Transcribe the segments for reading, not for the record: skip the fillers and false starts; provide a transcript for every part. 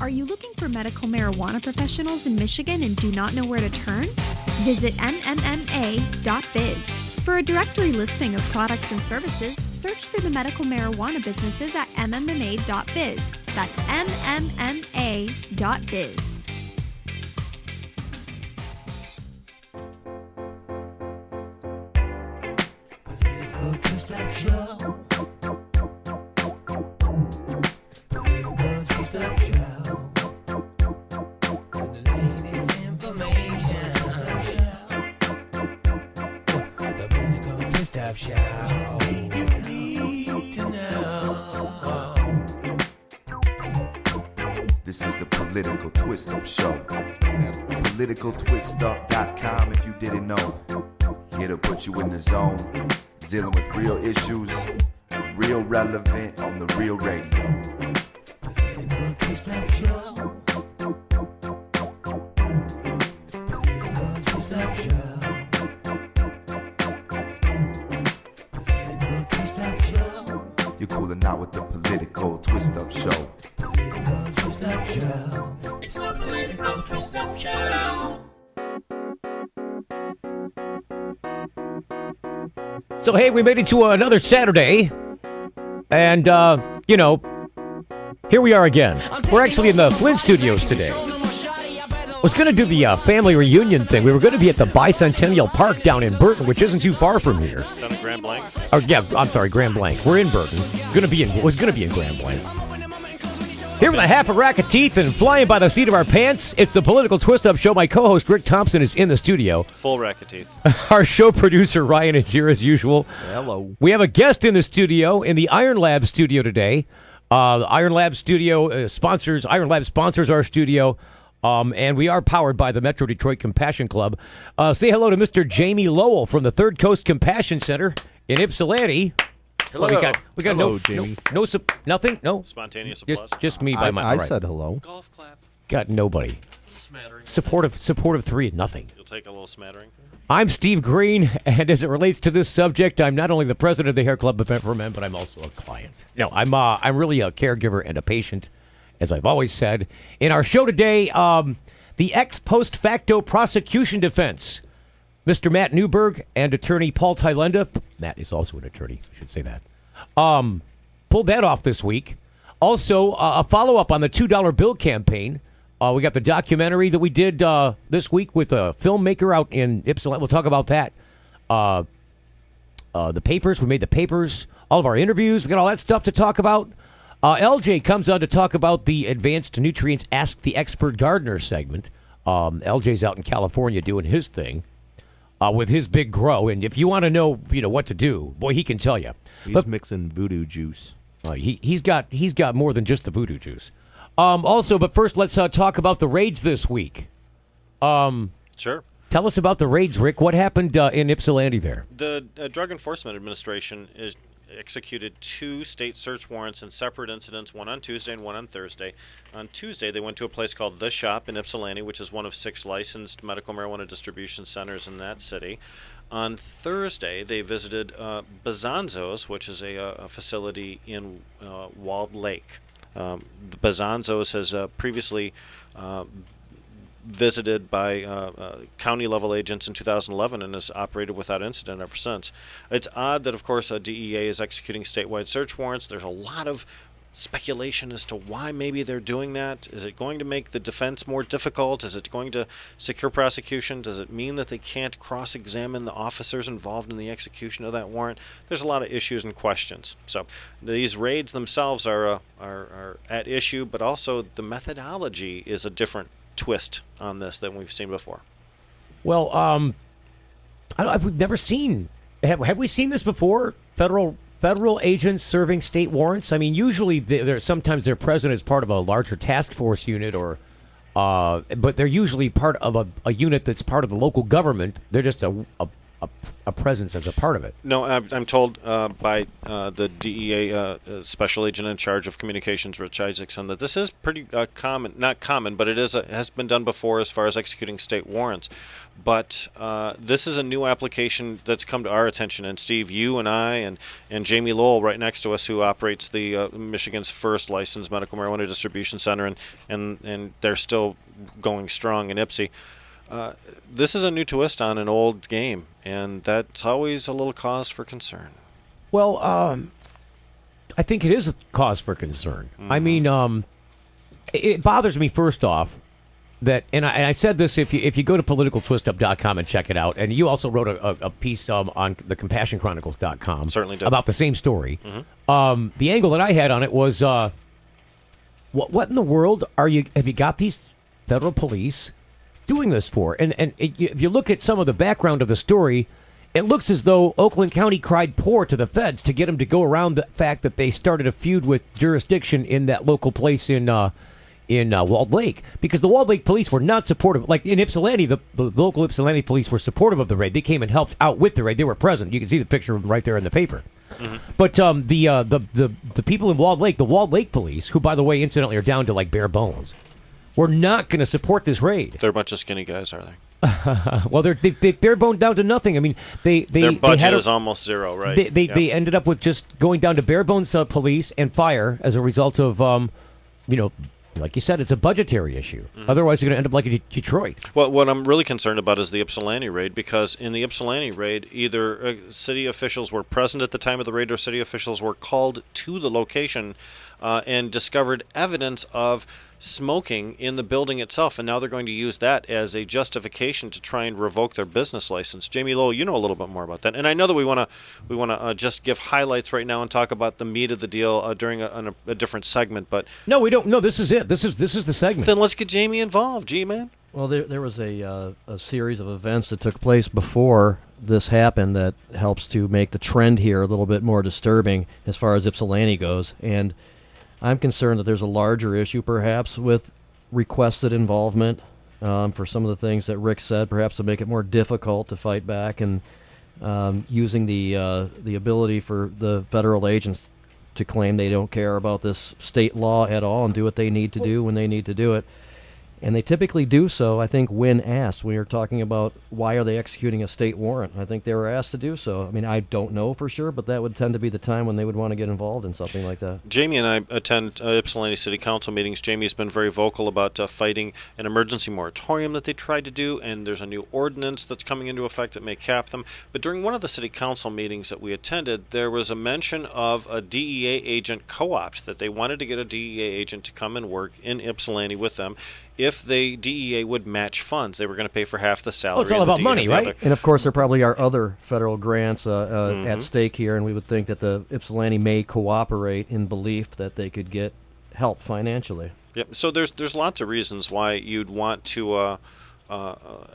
Are you looking for medical marijuana professionals in Michigan and do not know where to turn? Visit mmma.biz. For a directory listing of products and services, search through the medical marijuana businesses at mmma.biz. That's mmma.biz. This is the Political Twist-Up Show. PoliticalTwistUp.com if you didn't know. Here to put you in the zone. Dealing with real issues, real relevant on the real radio. Political Twist-Up Show. Political Twist-Up Show. Political Twist-Up Show. You're cooling out with the Political Twist-Up Show. Political Twist-Up Show. It's the Political Twist-Up Show. So, hey, we made it to another Saturday, and, here we are again. We're actually in the Flint studios today. I was going to do the family reunion thing. We were going to be at the Bicentennial Park down in Burton, which isn't too far from here. Down in Grand Blanc? Oh, yeah, I'm sorry, Grand Blanc. We're in Burton. Was going to be in Grand Blanc. Here with a half a rack of teeth and flying by the seat of our pants, it's the Political Twist-Up Show. My co-host, Rick Thompson, is in the studio. Full rack of teeth. Our show producer, Ryan, is here as usual. Hello. We have a guest in the studio, in the Iron Lab studio today. The Iron Lab studio sponsors our studio, and we are powered by the Metro Detroit Compassion Club. Say hello to Mr. Jamie Lowell from the Third Coast Compassion Center in Ypsilanti. Hello. Well, we got hello, Jamie. Nothing? No? Spontaneous applause. Just me by my I right. said hello. Golf clap. Got nobody. Smattering. Supportive three, nothing. You'll take a little smattering. I'm Steve Greene, and as it relates to this subject, I'm not only the president of the Hair Club Event for Men, but I'm also a client. No, I'm really a caregiver and a patient, as I've always said. In our show today, the ex post facto prosecution defense. Mr. Matt Newberg and attorney Paul Tylenda. Matt is also an attorney, I should say that. Pulled that off this week. Also, a follow-up on the $2 bill campaign. We got the documentary that we did this week with a filmmaker out in Ypsilanti. We'll talk about that. The papers. We made the papers. All of our interviews. We got all that stuff to talk about. LJ comes on to talk about the Advanced Nutrients Ask the Expert Gardener segment. LJ's out in California doing his thing. With his big grow, and if you want to know, what to do, boy, he can tell you. He's mixing voodoo juice. He's got more than just the voodoo juice. Also, but first, let's talk about the raids this week. Sure. Tell us about the raids, Rick. What happened in Ypsilanti there? The Drug Enforcement Administration executed 2 state search warrants in separate incidents, one on Tuesday and one on Thursday. On Tuesday, they went to a place called The Shop in Ypsilanti, which is one of 6 licensed medical marijuana distribution centers in that city. On Thursday, they visited Bazanzo's, which is a facility in Walled Lake. Bazanzo's has previously visited by county-level agents in 2011 and has operated without incident ever since. It's odd that, of course, DEA is executing statewide search warrants. There's a lot of speculation as to why maybe they're doing that. Is it going to make the defense more difficult? Is it going to secure prosecution? Does it mean that they can't cross-examine the officers involved in the execution of that warrant? There's a lot of issues and questions. So these raids themselves are at issue, but also the methodology is a different twist on this than we've seen before. Well, we've never seen. Have we seen this before? Federal agents serving state warrants. I mean, usually sometimes they're present as part of a larger task force unit, but they're usually part of a unit that's part of the local government. They're just a a presence as a part of it. No, I'm told by the DEA special agent in charge of communications, Rich Isaacson, that this is pretty common. Not common, but it has been done before as far as executing state warrants. But this is a new application that's come to our attention. And Steve, you and I and Jamie Lowell right next to us, who operates the Michigan's first licensed medical marijuana distribution center, and they're still going strong in Ypsi. This is a new twist on an old game, and that's always a little cause for concern. Well, I think it is a cause for concern. Mm-hmm. I mean, it bothers me first off that, and I said this, if you go to politicaltwistup.com and check it out, and you also wrote a piece on the CompassionChronicles.com certainly did. about the same story. Mm-hmm. The angle that I had on it was, what in the world have you got these federal police doing this for? And if you look at some of the background of the story, it looks as though Oakland County cried poor to the feds to get them to go around the fact that they started a feud with jurisdiction in that local place in Walled Lake, because the Walled Lake police were not supportive. Like in Ypsilanti, the local Ypsilanti police were supportive of the raid. They came and helped out with the raid. They were present. You can see the picture right there in the paper. Mm-hmm. But the people in Walled Lake, the Walled Lake police, who by the way, incidentally, are down to like bare bones, we're not going to support this raid. They're a bunch of skinny guys, are they? Well, they're boned down to nothing. I mean, their budget is almost zero, right? They ended up with just going down to bare bones police and fire as a result of like you said, it's a budgetary issue. Mm-hmm. Otherwise, you're going to end up like Detroit. Well, what I'm really concerned about is the Ypsilanti raid, because in the Ypsilanti raid, either city officials were present at the time of the raid or city officials were called to the location and discovered evidence of smoking in the building itself, and now they're going to use that as a justification to try and revoke their business license. Jamie Lowell, you know a little bit more about that, and I know that we want to just give highlights right now and talk about the meat of the deal during a different segment. But no, we don't. No, this is it. This is the segment. Then let's get Jamie involved. G-man. Well, there was a series of events that took place before this happened that helps to make the trend here a little bit more disturbing as far as Ypsilanti goes, and I'm concerned that there's a larger issue, perhaps, with requested involvement for some of the things that Rick said, perhaps to make it more difficult to fight back, and using the ability for the federal agents to claim they don't care about this state law at all and do what they need to do when they need to do it. And they typically do so, I think, when asked. We are talking about why are they executing a state warrant. I think they were asked to do so. I mean, I don't know for sure, but that would tend to be the time when they would want to get involved in something like that. Jamie and I attend Ypsilanti City Council meetings. Jamie's been very vocal about fighting an emergency moratorium that they tried to do, and there's a new ordinance that's coming into effect that may cap them. But during one of the City Council meetings that we attended, there was a mention of a DEA agent co-opt, that they wanted to get a DEA agent to come and work in Ypsilanti with them. If the DEA would match funds, they were going to pay for half the salary. Oh, it's all about money, right? And of course, there probably are other federal grants at stake here, and we would think that the Ypsilanti may cooperate in belief that they could get help financially. Yep. So there's lots of reasons why you'd want to.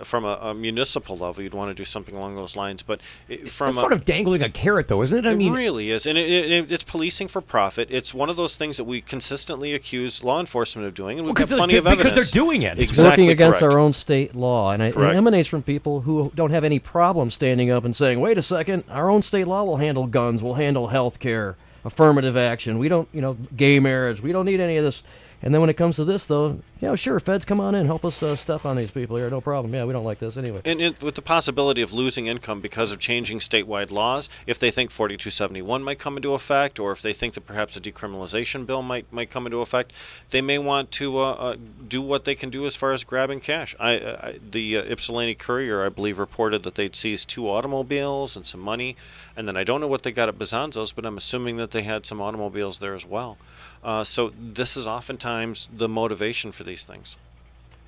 From a municipal level, you'd want to do something along those lines, but from it's sort of dangling a carrot, though, isn't it? It really is, and it's policing for profit. It's one of those things that we consistently accuse law enforcement of doing, and we've got plenty of evidence. Because they're doing it. It's working against our own state law, and it emanates from people who don't have any problem standing up and saying, wait a second, our own state law will handle guns, will handle health care, affirmative action. We don't, gay marriage. We don't need any of this. And then when it comes to this, though, sure, feds, come on in, help us step on these people here, no problem. Yeah, we don't like this anyway. And with the possibility of losing income because of changing statewide laws, if they think 4271 might come into effect, or if they think that perhaps a decriminalization bill might come into effect, they may want to do what they can do as far as grabbing cash. The Ypsilanti Courier, I believe, reported that they'd seized 2 automobiles and some money, and then I don't know what they got at Bazanzo's, but I'm assuming that they had some automobiles there as well. So this is oftentimes the motivation for these things.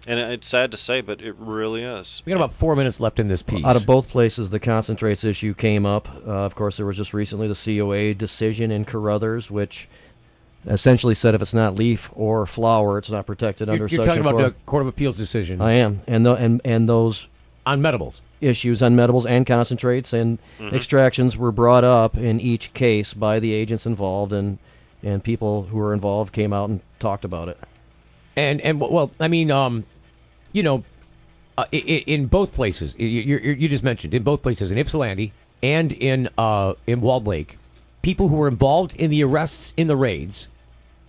And it's sad to say, but it really is. We got about 4 minutes left in this piece. Out of both places, the concentrates issue came up. Of course, there was just recently the COA decision in Carruthers, which essentially said if it's not leaf or flower, it's not protected under Section 4. You're talking about the Court of Appeals decision. I am. And those on medibles. Issues on medibles and concentrates and extractions were brought up in each case by the agents involved, and people who were involved came out and talked about it. And well, I mean, in both places, you just mentioned, in both places, in Ypsilanti and in Walled Lake, people who were involved in the arrests in the raids,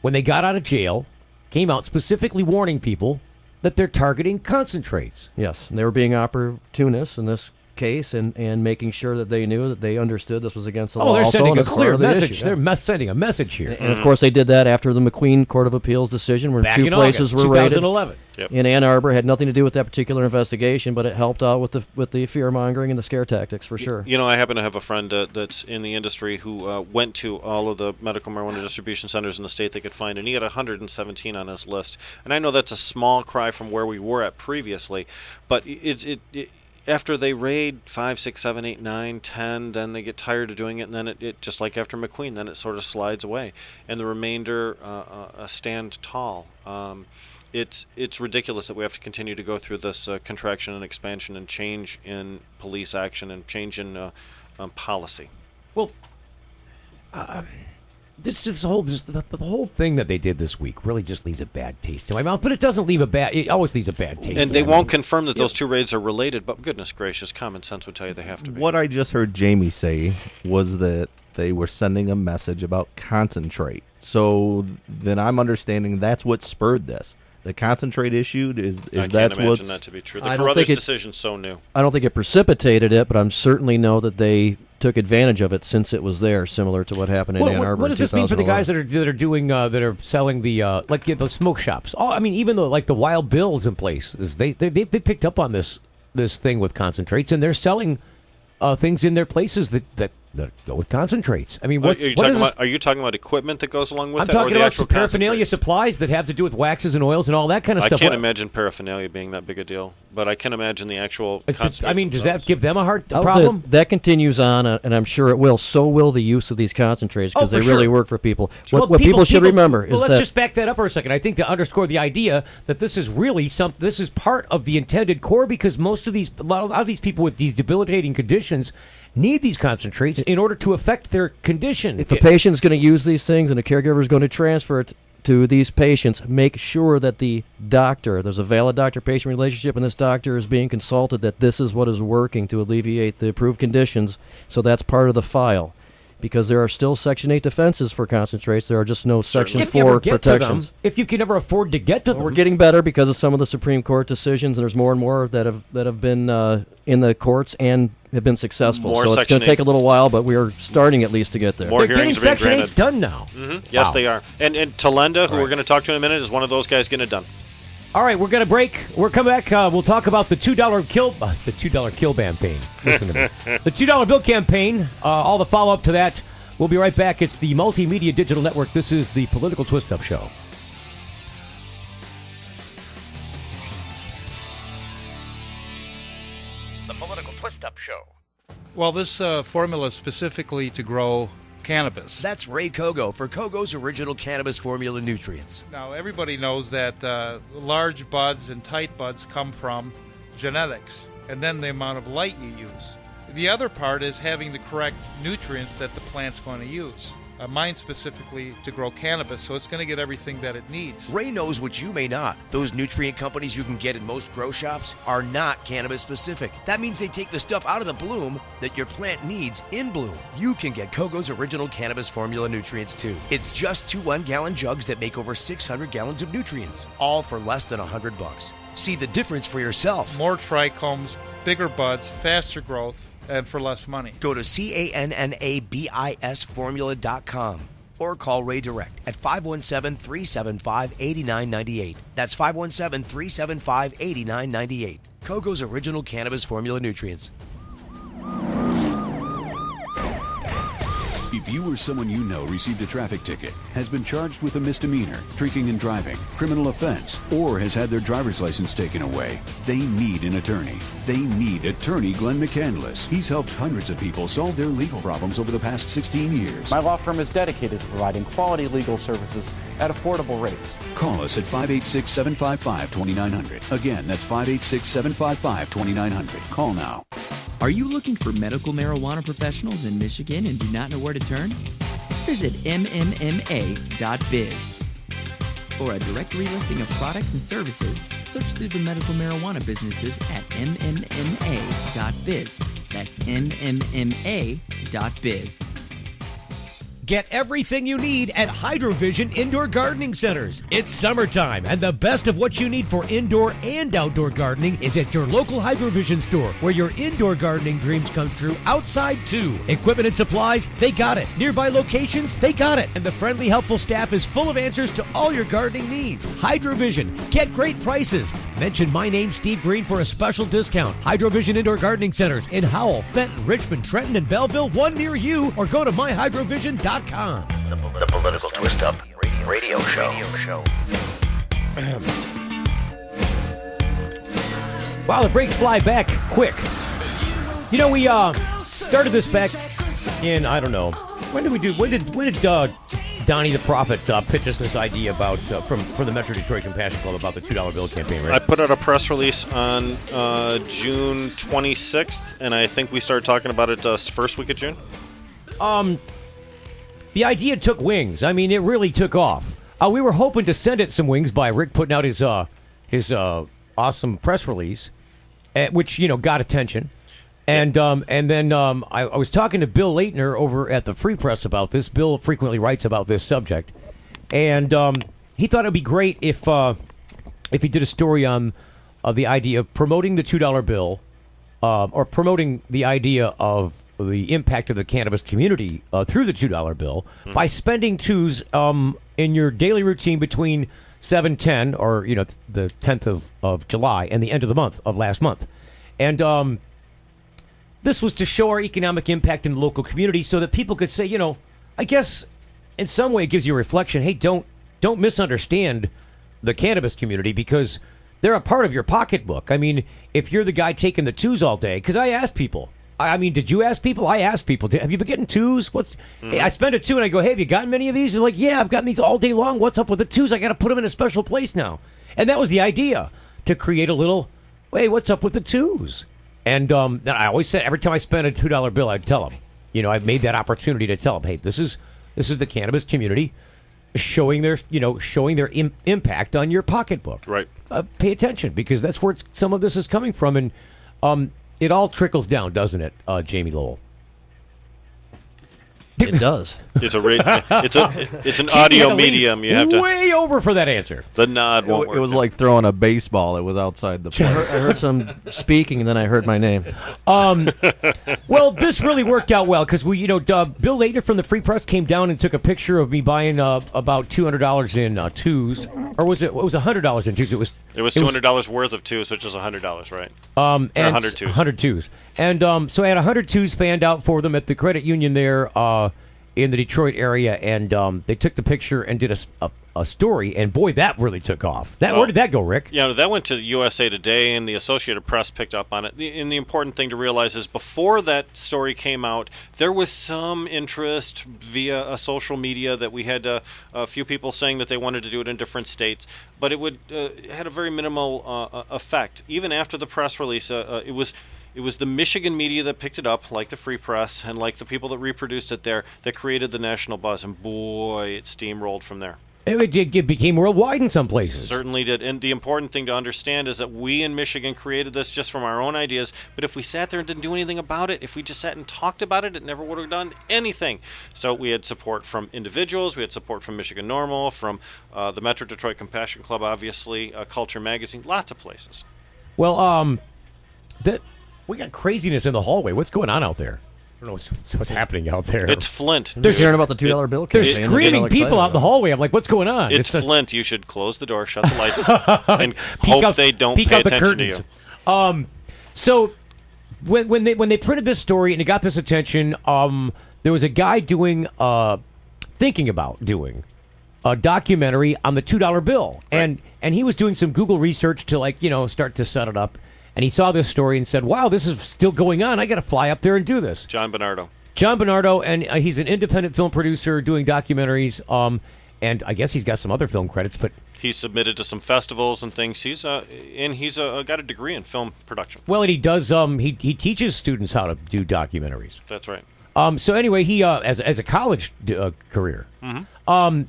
when they got out of jail, came out specifically warning people that they're targeting concentrates. Yes, and they were being opportunists in this case and making sure that they knew that they understood this was against the law. They're also, sending a and it's part clear of the message. issue, They're sending a message here. And of course, they did that after the McQueen Court of Appeals decision, where Back two in places August, were raided 2011. Yep. in Ann Arbor. Had nothing to do with that particular investigation, but it helped out with the fear mongering and the scare tactics for sure. You know, I happen to have a friend that's in the industry who went to all of the medical marijuana distribution centers in the state they could find, and he had 117 on his list. And I know that's a small cry from where we were at previously, but it after they raid 5, 6, 7, 8, 9, 10, then they get tired of doing it, and then it just like after McQueen, then it sort of slides away, and the remainder stand tall. It's ridiculous that we have to continue to go through this contraction and expansion and change in police action and change in policy. Well, the whole thing that they did this week really just leaves a bad taste in my mouth. But it doesn't leave it always leaves a bad taste. And they won't confirm that those two raids are related. But goodness gracious, common sense would tell you they have to be. What I just heard Jamie say was that they were sending a message about concentrate. So then I'm understanding that's what spurred this. The concentrate issue is I that's can't imagine what's that to be true. The I don't Carruthers think decision's so new. I don't think it precipitated it, but I certainly know that they took advantage of it since it was there, similar to what happened in Ann Arbor. What does this mean for the guys that are doing that are selling the the smoke shops? Oh, I mean, even though like the Wild Bills in places, they picked up on this thing with concentrates, and they're selling things in their places that go with concentrates. I mean, are you talking about equipment that goes along with I'm it? talking or the about actual paraphernalia supplies that have to do with waxes and oils and all that kind of stuff. I can't imagine paraphernalia being that big a deal, but I can imagine the actual concentrates. I mean, does that give them a Oh, problem? That continues on, and I'm sure it will. So will the use of these concentrates, because they really work for people. What people should remember is let's that... just back that up for a second. I think to underscore the idea that this is really this is part of the intended core, because a lot of these people with these debilitating conditions need these concentrates in order to affect their condition. If a patient is going to use these things and a caregiver is going to transfer it to these patients, make sure that there's a valid doctor-patient relationship, and this doctor is being consulted that this is what is working to alleviate the approved conditions. So that's part of the file, because there are still Section 8 defenses for concentrates. There are just no Section 4 protections. If you can ever afford to get to them. We're getting better because of some of the Supreme Court decisions, and there's more and more that have been in the courts and have been successful. So it's going to take a little while, but we are starting at least to get there. They're getting Section 8s done now. Mm-hmm. Yes, they are. And Tylenda, who we're going to talk to in a minute, is one of those guys getting it done. All right, we're going to break. We're coming back. We'll talk about the $2 kill campaign. Listen to me. The $2 bill campaign, all the follow-up to that. We'll be right back. It's the Multimedia Digital Network. This is the Political Twist-Up Show. The Political Twist-Up Show. Well, this formula is specifically to grow cannabis. That's Ray Kogo for Kogo's Original Cannabis Formula Nutrients. Now, everybody knows that large buds and tight buds come from genetics, and then the amount of light you use. The other part is having the correct nutrients that the plant's going to use. Mine specifically to grow cannabis, so it's going to get everything that it needs. Ray knows what you may not. Those nutrient companies you can get in most grow shops are not cannabis specific. That means they take the stuff out of the bloom that your plant needs in bloom. You can get Kogo's Original Cannabis Formula Nutrients too. It's just 2 1-gallon jugs that make over 600 gallons of nutrients, all for less than $100. See the difference for yourself. More trichomes, bigger buds, faster growth, and for less money. Go to CANNABISformula.com or call Ray direct at 517-375-8998. That's 517-375-8998. Kogo's Original Cannabis Formula Nutrients. If you or someone you know received a traffic ticket, has been charged with a misdemeanor, drinking and driving, criminal offense, or has had their driver's license taken away, they need an attorney. They need attorney Glenn McCandless. He's helped hundreds of people solve their legal problems over the past 16 years. My law firm is dedicated to providing quality legal services at affordable rates. Call us at 586-755-2900. Again, that's 586-755-2900. Call now. Are you looking for medical marijuana professionals in Michigan and do not know where to turn? Visit mmma.biz. For a directory listing of products and services, search through the medical marijuana businesses at mmma.biz. That's mmma.biz. Get everything you need at Hydrovision Indoor Gardening Centers. It's summertime, and the best of what you need for indoor and outdoor gardening is at your local Hydrovision store, where your indoor gardening dreams come true outside, too. Equipment and supplies, they got it. Nearby locations, they got it. And the friendly, helpful staff is full of answers to all your gardening needs. Hydrovision. Get great prices. Mention my name, Steve Greene, for a special discount. Hydrovision Indoor Gardening Centers in Howell, Fenton, Richmond, Trenton, and Belleville, one near you, or go to myhydrovision.com. The Political Twist Up Radio Show. Wow, the breaks fly back quick. You know, we started this back in, I don't know, when did Donnie the Prophet pitch us this idea about from the Metro Detroit Compassion Club about the $2 bill campaign, right? I put out a press release on June 26th, and I think we started talking about it first week of June. The idea took wings. I mean, it really took off. We were hoping to send it some wings by Rick putting out his awesome press release, which got attention, and then I was talking to Bill Leitner over at the Free Press about this. Bill frequently writes about this subject, and he thought it'd be great if he did a story on the idea of promoting the $2 bill, or promoting the idea of the impact of the cannabis community through the $2 bill by spending twos in your daily routine between 7/10 or the 10th of July and the end of the month of last month. And this was to show our economic impact in the local community so that people could say, I guess in some way it gives you a reflection. Hey, don't misunderstand the cannabis community, because they're a part of your pocketbook. I mean, if you're the guy taking the twos all day, because I asked people, did you ask people? I asked people, have you been getting twos? Hey, I spend a two and I go, hey, have you gotten many of these? They're like, yeah, I've gotten these all day long. What's up with the twos? I got to put them in a special place now. And that was the idea, to create a little, hey, what's up with the twos? And I always said, every time I spent a $2 bill, I'd tell them, I made that opportunity to tell them, hey, this is the cannabis community showing their impact on your pocketbook. Right. Pay attention, because that's where some of this is coming from. And it all trickles down, doesn't it, Jamie Lowell? It does. It's an audio medium. You have to way over for that answer. The nod won't work. It was like throwing a baseball. It was outside the plate. I heard some speaking, and then I heard my name. Well, this really worked out well, because we, Bill Leitner from the Free Press came down and took a picture of me buying about $200 in twos, or was it? It was $100 in twos. It was $200 worth of twos, which is $100, right? And 100 twos. 100 twos, and so I had 100 twos fanned out for them at the credit union there in the Detroit area, and they took the picture and did a story, and boy, that really took off. Where did that go, Rick? Yeah, that went to USA Today, and the Associated Press picked up on it. And the important thing to realize is, before that story came out, there was some interest via social media that we had a few people saying that they wanted to do it in different states, but it had a very minimal effect. Even after the press release, it was the Michigan media that picked it up, like the Free Press and like the people that reproduced it there, that created the national buzz. And boy, it steamrolled from there. It became worldwide in some places. Certainly did. And the important thing to understand is that we in Michigan created this just from our own ideas. But if we sat there and didn't do anything about it, if we just sat and talked about it, it never would have done anything. So we had support from individuals. We had support from Michigan NORML, from the Metro Detroit Compassion Club, obviously, Culture Magazine, lots of places. Well, we got craziness in the hallway. What's going on out there? I don't know what's happening out there. It's Flint. They're hearing about the $2 bill campaign. They're screaming people out in the hallway. I'm like, what's going on? It's Flint. You should close the door, shut the lights, and hope they don't pay attention to you. So when they printed this story and it got this attention, there was a guy thinking about doing a documentary on the $2 bill, right. and he was doing some Google research to start to set it up. And he saw this story and said, wow, this is still going on. I got to fly up there and do this. John Bernardo, and he's an independent film producer doing documentaries. And I guess he's got some other film credits. But he's submitted to some festivals and things. He's got a degree in film production. Well, and he does. He teaches students how to do documentaries. That's right. So anyway, he as a college career. Mm-hmm.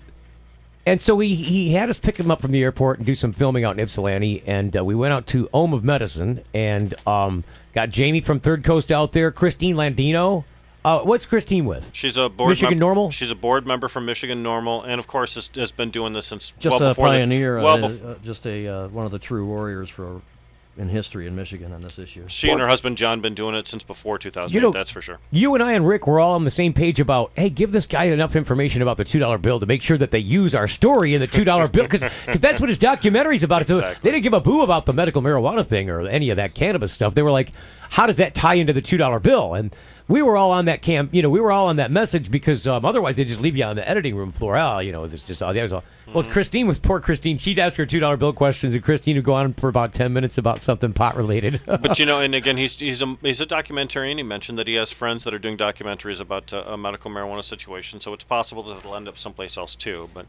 And so he had us pick him up from the airport and do some filming out in Ypsilanti, and we went out to Ohm of Medicine and got Jamie from Third Coast out there, Christine Landino. What's Christine with? She's a board Michigan Normal. She's a board member from Michigan Normal, and of course has been doing this since just well a before pioneer, just one of the true warriors in history in Michigan on this issue. She and her husband John been doing it since before 2008. That's for sure. You and I and Rick were all on the same page about, hey, give this guy enough information about the $2 bill to make sure that they use our story in the $2 bill, because that's what his documentary's about. Exactly. So they didn't give a boo about the medical marijuana thing or any of that cannabis stuff. They were like, how does that tie into the $2 bill? And we were all on that we were all on that message because otherwise they just leave you on the editing room floor. It's just all the others. Well, poor Christine, she'd ask her $2 bill questions, and Christine would go on for about 10 minits about something pot related. But and again, he's a documentarian. He mentioned that he has friends that are doing documentaries about a medical marijuana situation, so it's possible that it'll end up someplace else too. But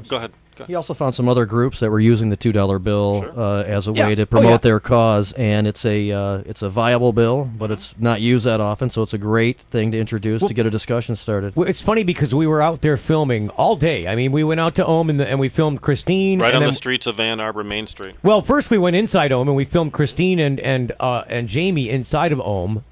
go ahead. He also found some other groups that were using the $2 bill as a way to promote their cause, and it's a viable bill, but it's not used that often, so it's a great thing to introduce to get a discussion started. Well, it's funny because we were out there filming all day. I mean, we went out to Ohm and we filmed Christine right on the streets of Ann Arbor Main Street. Well, first we went inside Ohm and we filmed Christine and Jamie inside of Ohm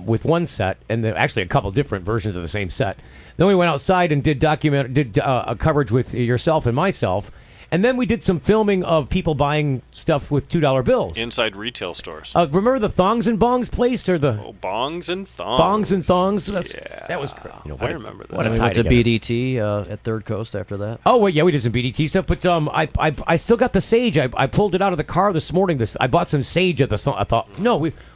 with one set, and actually a couple different versions of the same set. Then we went outside and did a coverage with yourself and myself. And then we did some filming of people buying stuff with $2 bills. Inside retail stores. Remember the Thongs and Bongs place? Or the Bongs and Thongs. Bongs and Thongs? That was great. I remember that. We went to BDT at Third Coast after that. Oh, well, yeah, we did some BDT stuff. But I still got the sage. I pulled it out of the car this morning. I bought some sage at the... I thought,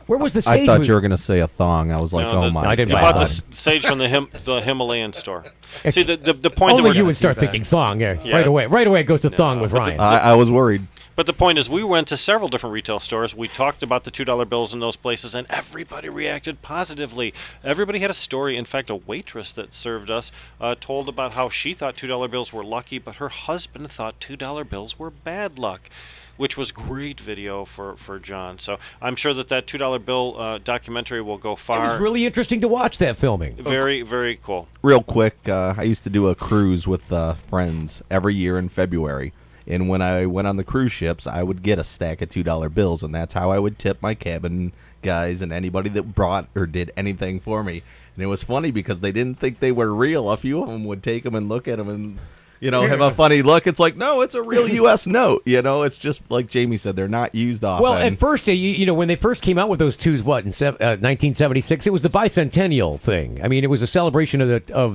where was the sage? I thought you were going to say a thong. I was like, my I didn't God. buy You bought the sage from the Himalayan store. See, the point only that you would start thinking thong. Yeah. Right away. Right away it goes to thong with Ryan. I was worried. But the point is, we went to several different retail stores. We talked about the $2 bills in those places, and everybody reacted positively. Everybody had a story. In fact, a waitress that served us told about how she thought $2 bills were lucky, but her husband thought $2 bills were bad luck, which was great video for John. So I'm sure that $2 bill documentary will go far. It was really interesting to watch that filming. Very, very cool. Real quick, I used to do a cruise with friends every year in February. And when I went on the cruise ships, I would get a stack of $2 bills, and that's how I would tip my cabin guys and anybody that brought or did anything for me. And it was funny because they didn't think they were real. A few of them would take them and look at them and, have a funny look. It's like, no, it's a real U.S. note. It's just like Jamie said, they're not used often. Well, at first, when they first came out with those twos, in 1976, it was the bicentennial thing. I mean, it was a celebration of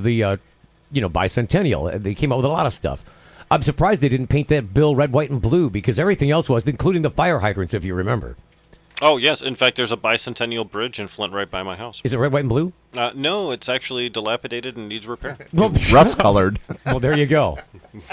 the bicentennial. They came out with a lot of stuff. I'm surprised they didn't paint that bill red, white, and blue because everything else was, including the fire hydrants, if you remember. Oh, yes. In fact, there's a bicentennial bridge in Flint right by my house. Is it red, white, and blue? No, it's actually dilapidated and needs repair. Well, rust-colored. Well, there you go.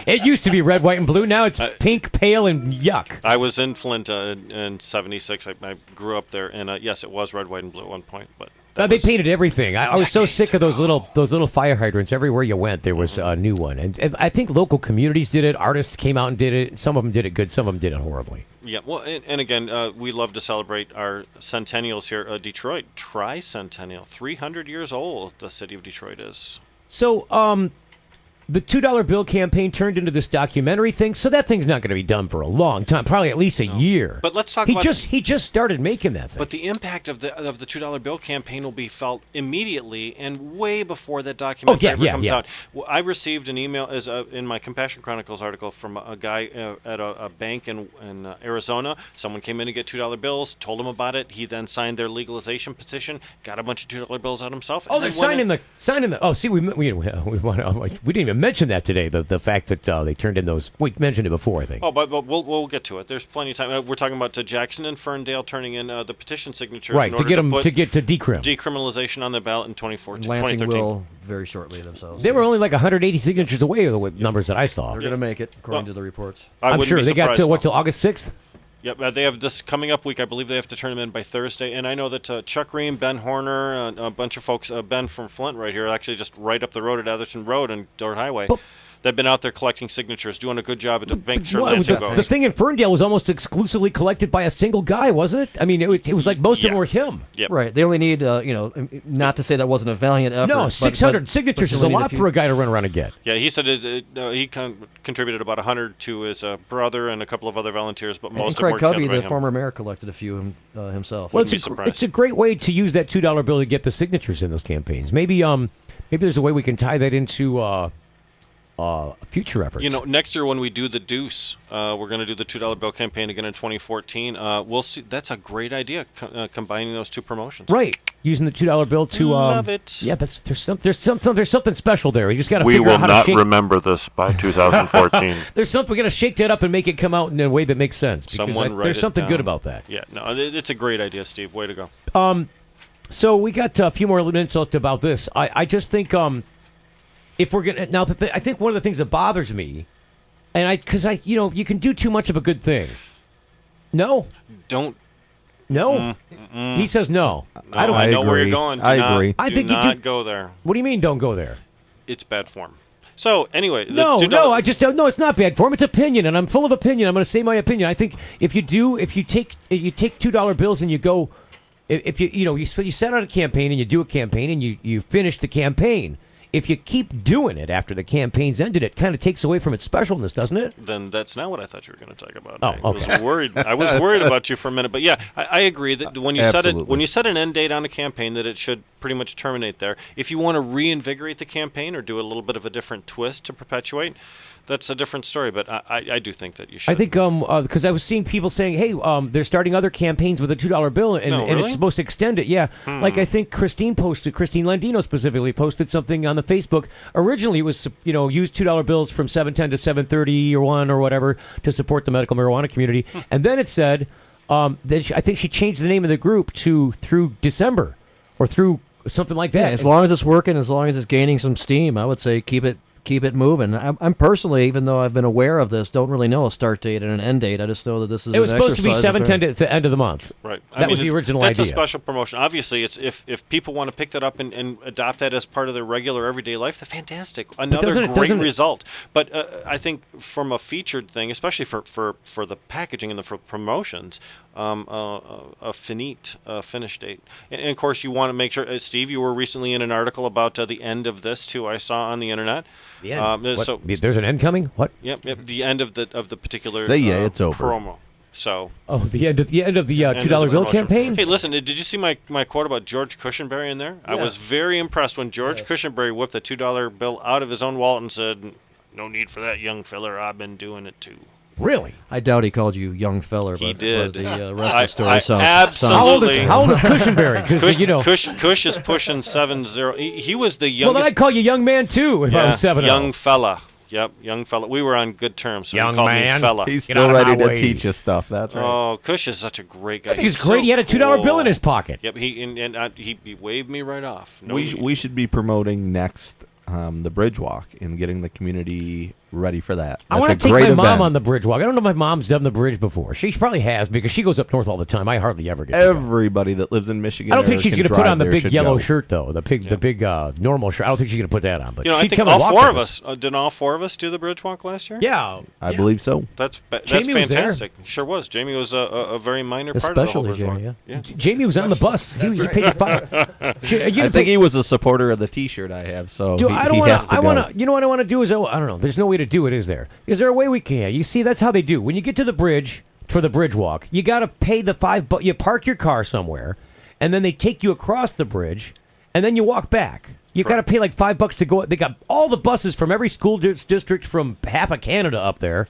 It used to be red, white, and blue. Now it's pink, pale, and yuck. I was in Flint in 76. I grew up there, and yes, it was red, white, and blue at one point, but... They painted everything. I was so sick of those little fire hydrants. Everywhere you went, there was a new one. And I think local communities did it. Artists came out and did it. Some of them did it good. Some of them did it horribly. Yeah, well, and again, we love to celebrate our centennials here. Detroit, tricentennial, 300 years old, the city of Detroit is. So, the $2 bill campaign turned into this documentary thing, so that thing's not going to be done for a long time, probably at least a year. But let's talk he just started making that thing. But the impact of the $2 bill campaign will be felt immediately and way before that documentary ever comes out. Well, I received an email in my Compassion Chronicles article from a guy at a bank in Arizona. Someone came in to get $2 bills, told him about it. He then signed their legalization petition, got a bunch of $2 bills out himself. Oh, they're signing the. Oh, see, we didn't even mention that today. The fact that they turned in those. We mentioned it before, I think. Oh, but we'll get to it. There's plenty of time. We're talking about Jackson and Ferndale turning in the petition signatures, right, to get them to decriminalization on the ballot in 2014. Lansing 2013. will very shortly themselves. They were only like 180 signatures away with numbers that I saw. They're going to make it according to the reports. I'm sure they got till August 6th. Yep, they have this coming up week. I believe they have to turn them in by Thursday. And I know that Chuck Greene, Ben Horner, a bunch of folks, Ben from Flint right here, actually just right up the road at Atherton Road and Dort Highway. They've been out there collecting signatures, doing a good job to make sure Well, Lansing goes. the thing in Ferndale was almost exclusively collected by a single guy, wasn't it? I mean, it was like most of them were him. Yep. Right. They only need, not to say that wasn't a valiant effort. No, 600 but signatures you is a only need lot few- for a guy to run around and get. Yeah, he said he contributed about 100 to his brother and a couple of other volunteers, but And Craig most of them were Covey, killed by the him. former mayor, collected a few himself. Well, Wouldn't be surprised. it's a great way to use that $2 bill to get the signatures in those campaigns. Maybe there's a way we can tie that into future efforts. You know, next year when we do the Deuce, we're going to do the $2 bill campaign again in 2014. We'll see. That's a great idea, combining those two promotions. Right, using the $2 bill to Love it. Yeah, there's something special there. You just got to We figure will out how not to shake. remember this by 2014. There's something we got to shake that up and make it come out in a way that makes sense. Because Someone write there's it something good down. about that. Yeah, no, it's a great idea, Steve. Way to go. So we got a few more minutes left about this. I just think if we're gonna now, I think one of the things that bothers me, and because you can do too much of a good thing. No, Don't. no. He says no. I don't. I know where you're going. Do I not- agree. I do think you not do- go there. What do you mean? Don't go there. It's bad form. So anyway, the No, $2 I just don't. No, it's not bad form. It's opinion, and I'm full of opinion. I'm going to say my opinion. I think if you take $2 bills and you go, if you set out a campaign and you do a campaign and you finish the campaign. If you keep doing it after the campaign's ended, it kind of takes away from its specialness, doesn't it? Then that's not what I thought you were going to talk about. Oh, okay. I was worried about you for a minute, but yeah, I agree that when you Absolutely. set an end date on a campaign, that it should pretty much terminate there. If you want to reinvigorate the campaign or do a little bit of a different twist to perpetuate, that's a different story. But I do think that you should. I think because I was seeing people saying, "Hey, they're starting other campaigns with a $2 bill, and, No, and really? it's supposed to extend it." Yeah, like I think Christine Landino specifically posted something on the Facebook. Originally, it was use $2 bills from 7:10 to 7:30 or 1 or whatever to support the medical marijuana community, and then it said that I think she changed the name of the group to through December or through something like that. Yeah, as long as it's working, as long as it's gaining some steam, I would say keep it moving. I'm personally, even though I've been aware of this, don't really know a start date and an end date. I just know that this is. It was an supposed to be exercise 7:10 to the end of the month. Right. That was the original idea. That's a special promotion. Obviously, it's if people want to pick that up and adopt that as part of their regular everyday life, that's fantastic. Another great result. But I think from a featured thing, especially for the packaging and for promotions, a finish date. And of course, you want to make sure. Steve, you were recently in an article about the end of this too. I saw on the internet. The end. So There's an end coming? What? Yep. The end of the particular it's over. promo. So the end of the end of the $2 bill promotion. campaign. Hey, listen, did you see my quote about George Cushenberry in there? I was very impressed when George Cushenberry whipped the $2 bill out of his own wallet and said, "No need for that, young feller. I've been doing it too." Really? I doubt he called you young feller, He but did. the rest of the story sounds. absolutely. How old is Cushenberry? Because Cush is pushing 70. He was the youngest. Well, then I'd call you young man too if I was 7. Young fella. Yep, young fella. We were on good terms, so Young he called man. me fella. He's Get still out of ready my to way. teach us stuff. That's right. Oh, Cush is such a great guy. He's great. He had a $2 bill in his pocket. Yep, he waved me right off. No, We should be promoting next the bridge walk and getting the community ready for that. I That's want a to take great my mom event. on the bridge walk. I don't know if my mom's done the bridge before. She probably has because she goes up north all the time. I hardly ever get to go. Everybody that lives in Michigan. I don't think or she's can going to put drive on the there big should yellow go. shirt though. The big normal shirt. I don't think she's going to put that on. But I she'd think come and all walk four with of us. us did all four of us do the bridge walk last year? Yeah, I believe so. That's Jamie was there. fantastic. Sure was. Jamie was a very minor part of the whole Especially bridge Jamie, walk. yeah. Jamie was on the bus. He paid the $5. I think he was a supporter of the T-shirt I have, so Dude, he I don't has to want go. to. You know what I want to do is I don't know. There's no way to do it, is there? Is there a way we can? You see, that's how they do. When you get to the bridge for the bridge walk, you got to pay the $5. You park your car somewhere, and then they take you across the bridge, and then you walk back. You got to pay like $5 to go. They got all the buses from every school district from half of Canada up there,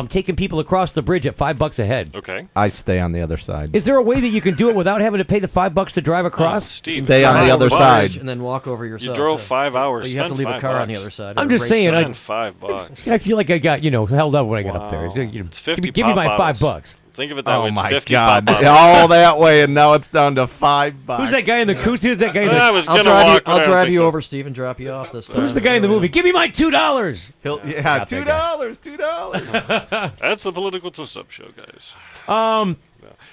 taking people across the bridge at $5 a head. Okay. I stay on the other side. Is there a way that you can do it without having to pay the $5 to drive across? Steve, Stay on the other side. and then walk over yourself. You drove yeah. 5 hours. But you have to spend leave a car on the $5. other side. I'm Or just race saying, down. Spend $5. I feel like I got held up when I got up there. Wow. It's 50 give me my pop bottles. $5. Think of it that way. Oh It's my 50 God! pop bottles. All that way, and now it's down to $5. Who's that guy in the coos? Who's that guy in I the? was I'll gonna drive walk. you. I'll but I don't drive think you so. over, Steve, and drop you off this time. Who's the guy in the movie? Give me my $2. $2. $2. That's the political twist-up show, guys.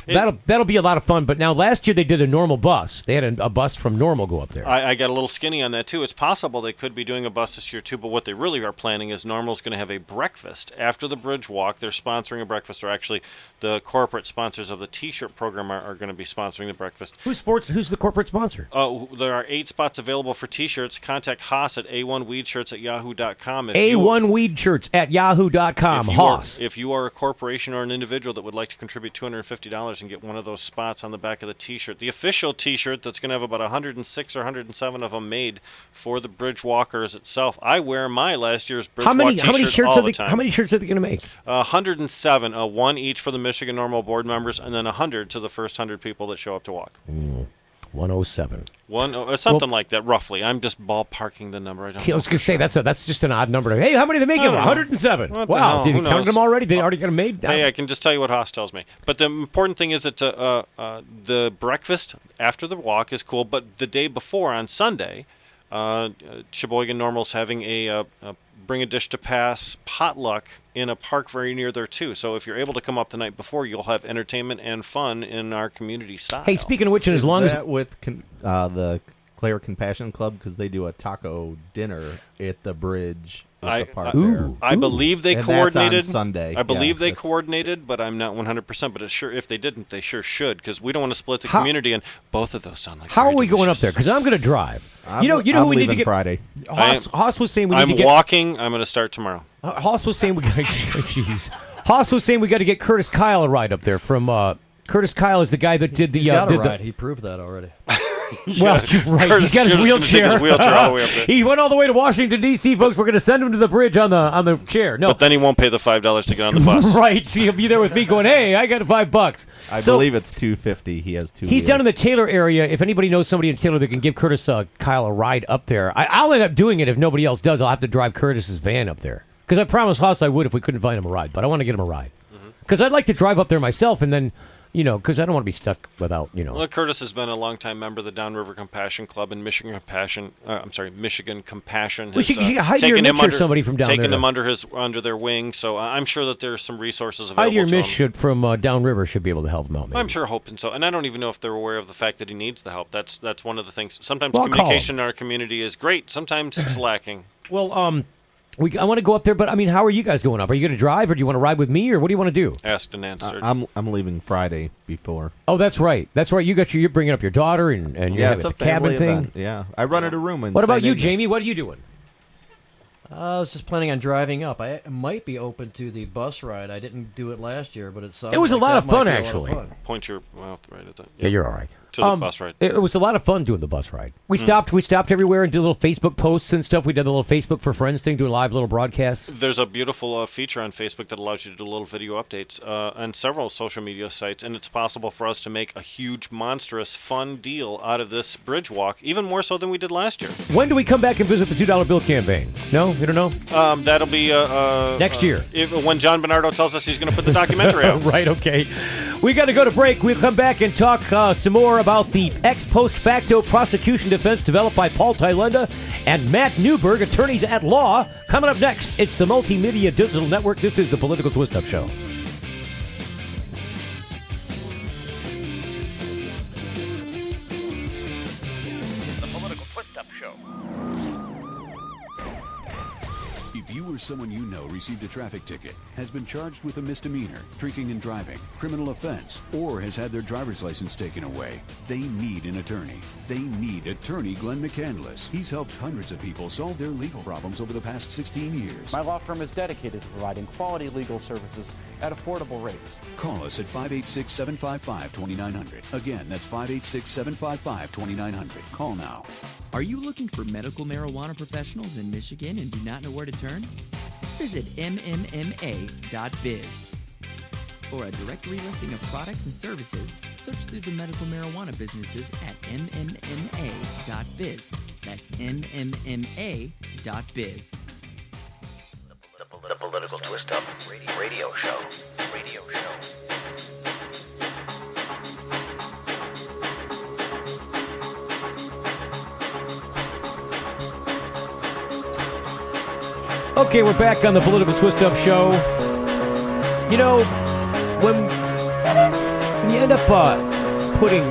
That'll be a lot of fun. But now, last year they did a normal bus. They had a bus from Normal go up there. I got a little skinny on that, too. It's possible they could be doing a bus this year, too, but what they really are planning is Normal's going to have a breakfast after the bridge walk. They're sponsoring a breakfast, or actually the corporate sponsors of the T-shirt program are going to be sponsoring the breakfast. Who's the corporate sponsor? There are 8 spots available for T-shirts. Contact Haas at a1weedshirts@yahoo.com. A1weedshirts@yahoo.com. Haas. If you are a corporation or an individual that would like to contribute $250 and get one of those spots on the back of the T-shirt, the official T-shirt that's going to have about 106 or 107 of them made for the Bridge Walkers itself. I wear my last year's Bridge Walk T-shirt all the time. How many shirts are they going to make? 107, one each for the Michigan Normal board members, and then 100 to the first 100 people that show up to walk. 107. Something like that, roughly. I'm just ballparking the number. I was going to say that's just an odd number. Hey, how many are they making? 107. Wow, did you count them already? They already got them made. Hey, I can just tell you what Haas tells me. But the important thing is that the breakfast after the walk is cool. But the day before on Sunday, Sheboygan Normal's having a bring a dish to pass potluck in a park very near there too. So if you're able to come up the night before, you'll have entertainment and fun in our community style. Hey, speaking of which, and as long as with the Clare Compassion Club, because they do a taco dinner at the bridge. At the park there. I believe they coordinated. That's on Sunday. I believe they coordinated, but I'm not 100%. But if they didn't, they sure should, because we don't want to split the community. And both of those sound like. How are we going up there? Because I'm going to drive. You know who we need to get Friday. Haas was saying we need to get. I'm walking. I'm going to start tomorrow. Haas was saying we got. Jeez. Haas was saying we got to get Curtis Kyle a ride up there from. Curtis Kyle is the guy that did the. He's got a ride. He proved that already. Well, you're right. He's got his wheelchair. His wheelchair all the way up there. He went all the way to Washington, D.C., folks. We're going to send him to the bridge on the chair. No, but then he won't pay the $5 to get on the bus. Right. So he'll be there with me going, hey, I got $5. I believe it's $250. He has 2 He's down in the Taylor area. If anybody knows somebody in Taylor that can give Curtis Kyle a ride up there, I'll end up doing it if nobody else does. I'll have to drive Curtis's van up there. Because I promised Haas I would if we couldn't find him a ride. But I want to get him a ride. Because I'd like to drive up there myself and then... because I don't want to be stuck without, Well, Curtis has been a longtime member of the Downriver Compassion Club and Michigan Compassion. Michigan Compassion. Well, Heidi or Mitch or somebody from down there. Taking him under their wing, so I'm sure that there's some resources available. Heidi or Mitch from Downriver should be able to help him out. Maybe. I'm sure, hoping so, and I don't even know if they're aware of the fact that he needs the help. That's one of the things. Sometimes communication in our community is great. Sometimes it's lacking. Well, I want to go up there, but how are you guys going up? Are you going to drive, or do you want to ride with me, or what do you want to do? Asked and answered. I'm leaving Friday before. Oh, that's right. That's right. You're bringing up your daughter, and you're having a cabin event. thing. Yeah, I run at a room. What about you, Jamie? What are you doing? I was just planning on driving up. I might be open to the bus ride. I didn't do it last year, but it was a lot of fun, actually. Point your mouth right at that. Yeah, you're all right. To the bus ride. It was a lot of fun doing the bus ride. We stopped everywhere and did little Facebook posts and stuff. We did a little Facebook for Friends thing, doing live little broadcasts. There's a beautiful feature on Facebook that allows you to do little video updates on several social media sites, and it's possible for us to make a huge, monstrous, fun deal out of this bridge walk, even more so than we did last year. When do we come back and visit the $2 bill campaign? No? You don't know? That'll be next year. When John Bernardo tells us he's going to put the documentary out. Right, okay. We got to go to break. We'll come back and talk some more about the ex post facto prosecution defense developed by Paul Tylenda and Matt Newberg, attorneys at law. Coming up next, it's the Multimedia Digital Network. This is the Political Twist-Up Show. The Political Twist-Up Show. If you or someone you know received a traffic ticket, has been charged with a misdemeanor, drinking and driving, criminal offense, or has had their driver's license taken away, they need an attorney. They need attorney Glenn McCandless. He's helped hundreds of people solve their legal problems over the past 16 years. My law firm is dedicated to providing quality legal services at affordable rates. Call us at 586-755-2900. Again, that's 586-755-2900. Call now. Are you looking for medical marijuana professionals in Michigan and do not know where to turn? Visit mmma.biz. For a directory listing of products and services, search through the medical marijuana businesses at mmma.biz. That's mmma.biz. The Political Twist-Up Radio Show. Radio Show. Okay, we're back on the Political Twist-Up Show. When when you end up putting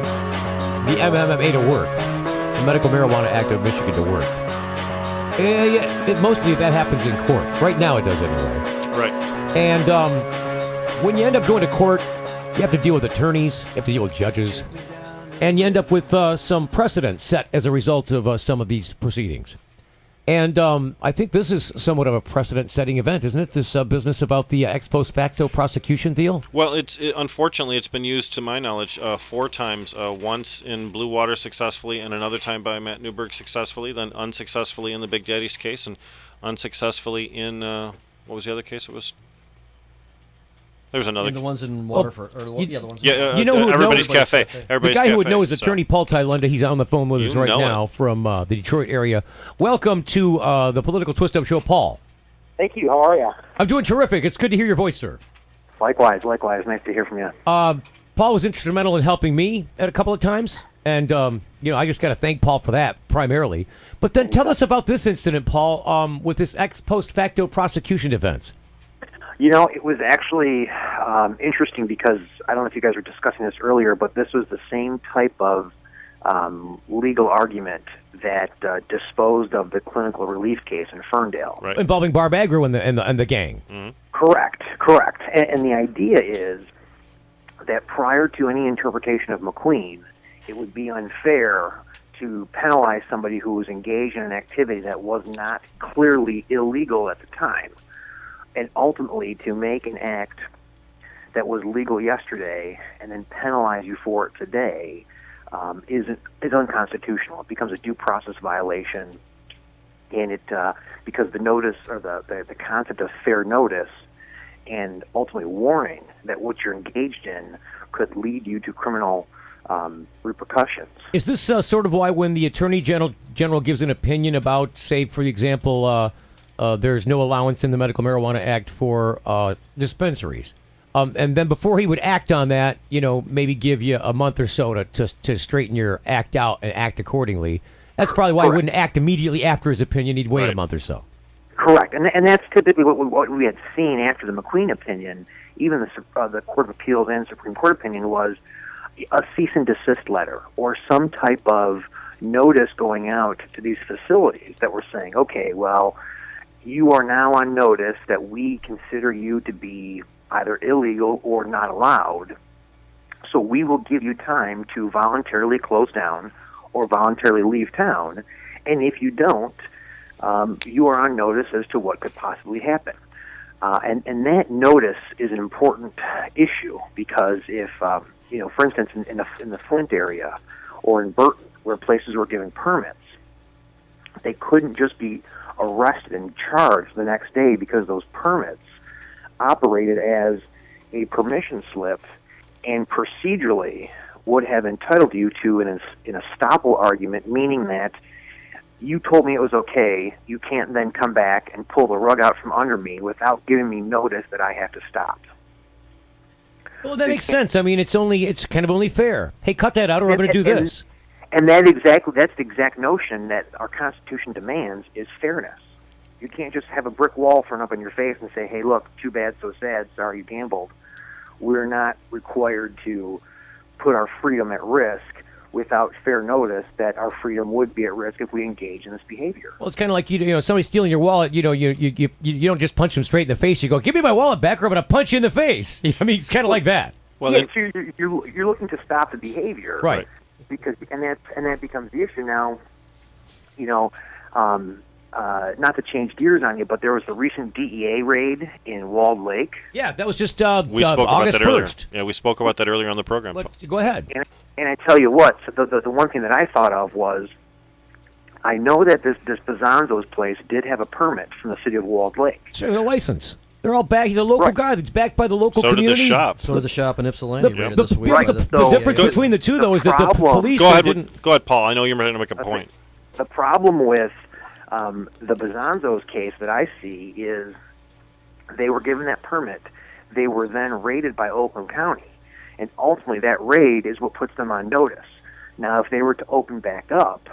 the MMA to work, the Medical Marijuana Act of Michigan to work, mostly that happens in court. Right now it does anyway. Right. And when you end up going to court, you have to deal with attorneys, you have to deal with judges, and you end up with some precedent set as a result of some of these proceedings. And I think this is somewhat of a precedent-setting event, isn't it? This business about the ex post facto prosecution deal? Well, unfortunately, it's been used, to my knowledge, 4 times. Once in Blue Water successfully, and another time by Matt Newberg successfully, then unsuccessfully in the Big Daddy's case, and unsuccessfully in, what was the other case? There was another. And the ones in Waterford. The ones you know who Everybody's knows, Cafe. The guy who would know is attorney Paul Tylenda. He's on the phone with us right now from the Detroit area. Welcome to the Political Twist-Up Show, Paul. Thank you. How are you? I'm doing terrific. It's good to hear your voice, sir. Likewise. Nice to hear from you. Paul was instrumental in helping me at a couple of times, and I just got to thank Paul for that primarily. But then tell us about this incident, Paul, with this ex post facto prosecution defense. It was actually interesting because I don't know if you guys were discussing this earlier, but this was the same type of legal argument that disposed of the clinical relief case in Ferndale. Right. Involving Barb Agro and the gang. Mm-hmm. Correct. And the idea is that prior to any interpretation of McQueen, it would be unfair to penalize somebody who was engaged in an activity that was not clearly illegal at the time. And ultimately, to make an act that was legal yesterday and then penalize you for it today is unconstitutional. It becomes a due process violation, and because the notice or the concept of fair notice and ultimately warning that what you're engaged in could lead you to criminal repercussions. Is this sort of why when the Attorney General gives an opinion about, say, for example, there's no allowance in the Medical Marijuana Act for dispensaries. And then before he would act on that, maybe give you a month or so to straighten your act out and act accordingly. That's probably why he wouldn't act immediately after his opinion. He'd wait a month or so. Correct. And that's typically what we had seen after the McQueen opinion, even the Court of Appeals and Supreme Court opinion, was a cease and desist letter or some type of notice going out to these facilities that were saying, okay, well, you are now on notice that we consider you to be either illegal or not allowed, so we will give you time to voluntarily close down or voluntarily leave town, and if you don't, you are on notice as to what could possibly happen. And that notice is an important issue because if, for instance, in the Flint area or in Burton, where places were giving permits, they couldn't just be arrested and charged the next day because those permits operated as a permission slip and procedurally would have entitled you to an estoppel argument, meaning that you told me it was okay, you can't then come back and pull the rug out from under me without giving me notice that I have to stop. Well, that makes sense. I mean, it's kind of only fair. Hey, cut that out or I'm going to do this. And that's the exact notion that our Constitution demands is fairness. You can't just have a brick wall thrown up in your face and say, hey, look, too bad, so sad, sorry you gambled. We're not required to put our freedom at risk without fair notice that our freedom would be at risk if we engage in this behavior. Well, it's kind of like, somebody stealing your wallet, you don't just punch them straight in the face. You go, give me my wallet back or I'm going to punch you in the face. I mean, it's kind of like that. Well, yeah, so you're looking to stop the behavior. Right. Because that becomes the issue now. Not to change gears on you, but there was the recent DEA raid in Walled Lake. Yeah, that was just we spoke August about that 1st. Yeah, we spoke about that earlier on the program. Go ahead. And I tell you what, so the one thing that I thought of was, I know that this Bazanzo's place did have a permit from the city of Walled Lake. So a license. They're all back. He's a local guy that's backed by the local community. So did the shop. So did the shop in Ypsilanti. The difference between the two, though, is that the police didn't... Go ahead, Paul. I know you're ready to make a point. The problem with the Bazanzo's case that I see is they were given that permit. They were then raided by Oakland County. And ultimately, that raid is what puts them on notice. Now, if they were to open back up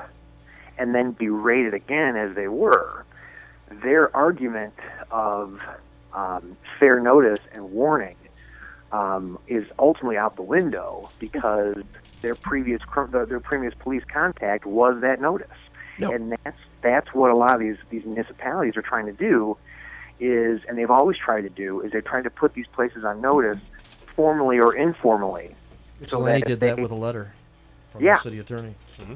and then be raided again as they were, their argument of fair notice and warning is ultimately out the window because their previous police contact was that notice. No. And that's what a lot of these municipalities are trying to do is, and they've always tried to do, is they're trying to put these places on notice formally or informally. Ypsilanti did that with a letter from the city attorney.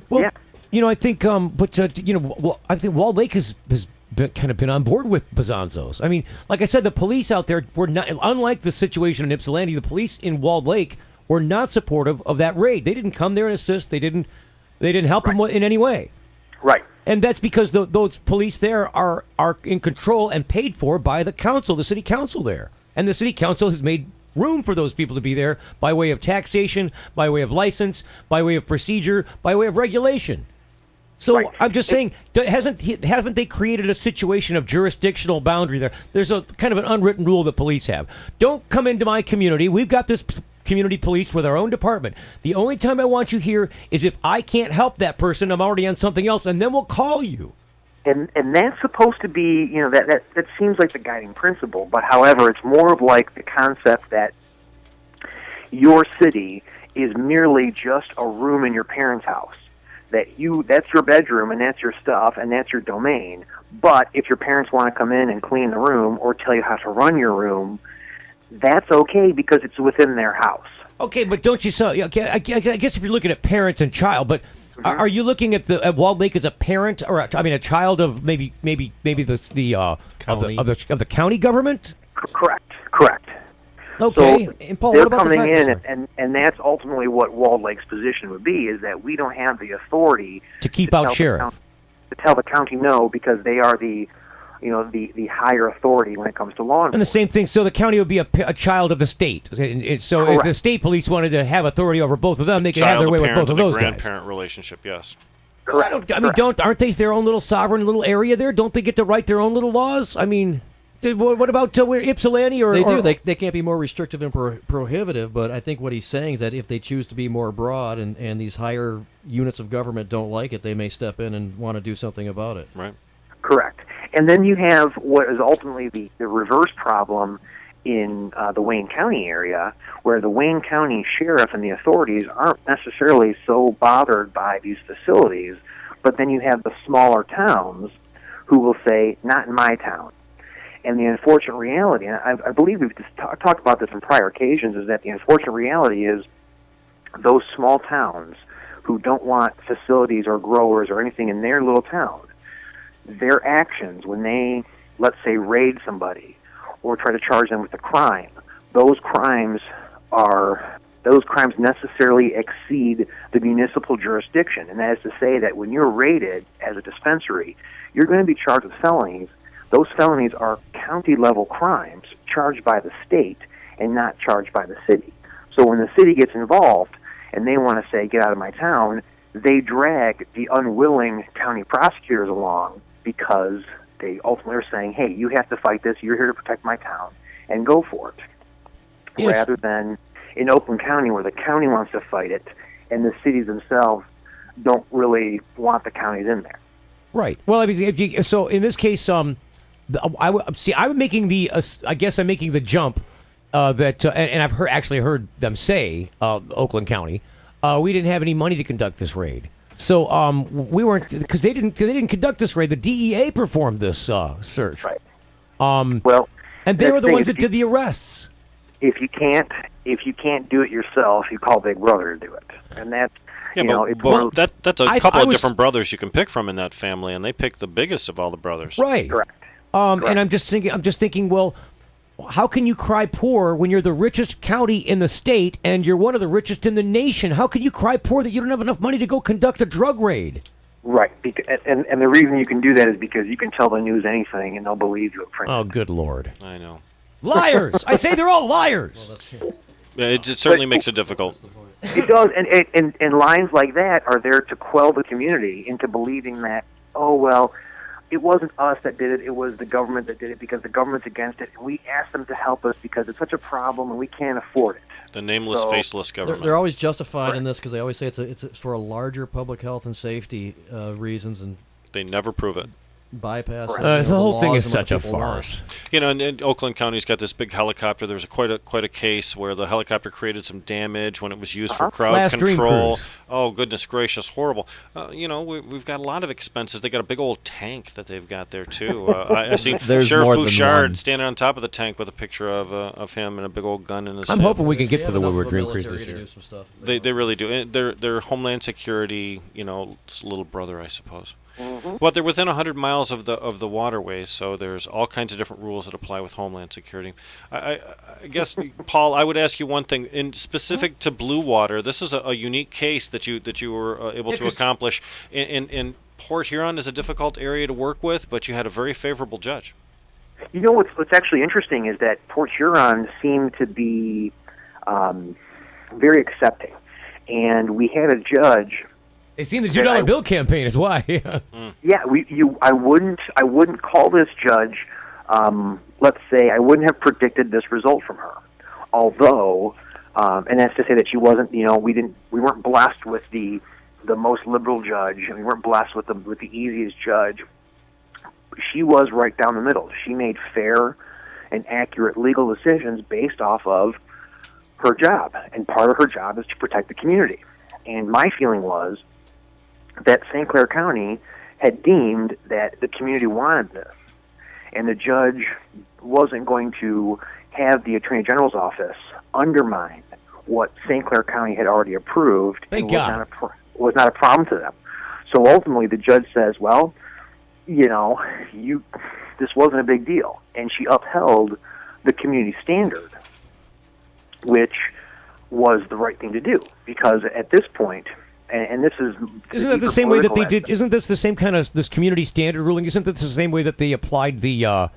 Well, I think, I think Walled Lake has been on board with Bazanzos. I mean, like I said, the police out there were not, unlike the situation in Ypsilanti, the police in Walled Lake were not supportive of that raid. They didn't come there and assist. They didn't help them in any way. Right. And that's because those police there are in control and paid for by the council, the city council there. And the city council has made room for those people to be there by way of taxation, by way of license, by way of procedure, by way of regulation. So I'm just saying, haven't they created a situation of jurisdictional boundary there? There's a kind of an unwritten rule that police have. Don't come into my community. We've got this community police with our own department. The only time I want you here is if I can't help that person, I'm already on something else, and then we'll call you. And that's supposed to be, that seems like the guiding principle. But however, it's more of like the concept that your city is merely just a room in your parents' house. That's your bedroom and that's your stuff and that's your domain. But if your parents want to come in and clean the room or tell you how to run your room, that's okay because it's within their house. Okay, but don't you I guess if you're looking at parents and child, but are you looking at Walled Lake as a parent or a child of maybe the county of the county government? Correct. Okay, so and Paul, they're what about coming the in, and that's ultimately what Walled Lake's position would be: is that we don't have the authority to keep out sheriff, to tell the county no, because they are the higher authority when it comes to law enforcement. And the same thing. So the county would be a child of the state. So if the state police wanted to have authority over both of them, they could have their way with both of those guys. Grandparent relationship, yes. Aren't they their own little sovereign little area there? Don't they get to write their own little laws? I mean, what about Ypsilanti? They do. They can't be more restrictive and prohibitive, but I think what he's saying is that if they choose to be more broad and these higher units of government don't like it, they may step in and want to do something about it. Right. Correct. And then you have what is ultimately the reverse problem in the Wayne County area, where the Wayne County sheriff and the authorities aren't necessarily so bothered by these facilities, but then you have the smaller towns who will say, not in my town. And the unfortunate reality, and I believe we've talked about this on prior occasions, is that the unfortunate reality is those small towns who don't want facilities or growers or anything in their little town, their actions when they, let's say, raid somebody or try to charge them with a crime, those crimes necessarily exceed the municipal jurisdiction. And that is to say that when you're raided as a dispensary, you're going to be charged with felonies. Those felonies are county-level crimes charged by the state and not charged by the city. So when the city gets involved and they want to say, get out of my town, they drag the unwilling county prosecutors along because they ultimately are saying, hey, you have to fight this, you're here to protect my town, and go for it. Yes. Rather than in Oakland County where the county wants to fight it and the cities themselves don't really want the counties in there. Right. Well, so in this case, I'm making the jump that, and I've heard them say, Oakland County, we didn't have any money to conduct this raid. So we weren't, because they didn't conduct this raid. The DEA performed this search. Right. And they were the ones that did the arrests. If you can't do it yourself, you call Big Brother to do it, and that's. That's a couple of different brothers you can pick from in that family, and they picked the biggest of all the brothers. Right. Correct. And I'm just thinking, well, how can you cry poor when you're the richest county in the state and you're one of the richest in the nation? How can you cry poor that you don't have enough money to go conduct a drug raid? Right. And the reason you can do that is because you can tell the news anything and they'll believe you. Oh, good Lord. I know. Liars! I say they're all liars. Yeah, it certainly makes it difficult. It does, and lines like that are there to quell the community into believing that, oh, well, it wasn't us that did it, it was the government that did it because the government's against it, and we asked them to help us because it's such a problem and we can't afford it. The nameless, faceless government. They're always justified in this because they always say it's for a larger public health and safety reasons, and they never prove it. bypass. The whole thing is laws and what such a people want. farce. And Oakland County's got this big helicopter. There was quite a case where the helicopter created some damage when it was used for crowd Last Dream control. Cruise. Oh, goodness gracious, horrible. We've got a lot of expenses. They got a big old tank that they've got there too. I've seen There's Sheriff more than Bouchard one. standing on top of the tank with a picture of him and a big old gun in his I'm hand. hoping we can get They to have the enough Woodward of a Dream Cruise military this to year. do some stuff. They really do. And they're Homeland Security, little brother, I suppose. But they're within 100 miles of the waterways, so there's all kinds of different rules that apply with Homeland Security. I guess, Paul, I would ask you one thing. In specific to Blue Water, this is a unique case that you were able to accomplish. In Port Huron is a difficult area to work with, but you had a very favorable judge. What's actually interesting is that Port Huron seemed to be very accepting, and we had a judge. They seen the $2 bill campaign is why. Yeah, I wouldn't call this judge. Let's say I wouldn't have predicted this result from her, although, and that's to say that she wasn't. We weren't blessed with the most liberal judge, and we weren't blessed with the easiest judge. She was right down the middle. She made fair and accurate legal decisions based off of her job, and part of her job is to protect the community. And my feeling was that St. Clair County had deemed that the community wanted this, and the judge wasn't going to have the Attorney General's office undermine what St. Clair County had already approved. Thank and God. was not a problem to them. So ultimately, the judge says, "Well, this wasn't a big deal," and she upheld the community standard, which was the right thing to do, because at this point. And this is Isn't that the same way that they did? Isn't this the same kind of this community standard ruling? Isn't this the same way that they applied the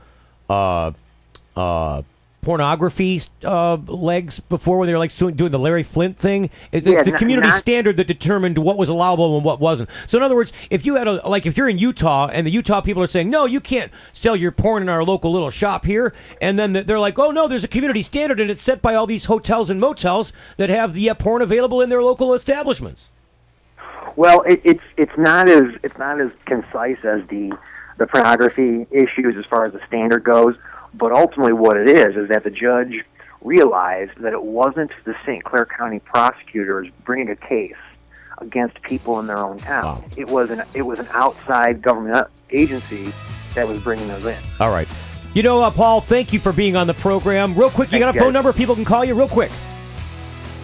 pornography legs before, when they were like doing the Larry Flint thing? It's the community standard that determined what was allowable and what wasn't. So in other words, if you had if you're in Utah and the Utah people are saying, no, you can't sell your porn in our local little shop here, and then they're like, oh no, there's a community standard and it's set by all these hotels and motels that have the porn available in their local establishments. Well, it's not as concise as the pornography issues as far as the standard goes. But ultimately, what it is that the judge realized that it wasn't the St. Clair County prosecutors bringing a case against people in their own town. Wow. It was an outside government agency that was bringing those in. All right, Paul, thank you for being on the program. Real quick, you got a phone number people can call you real quick.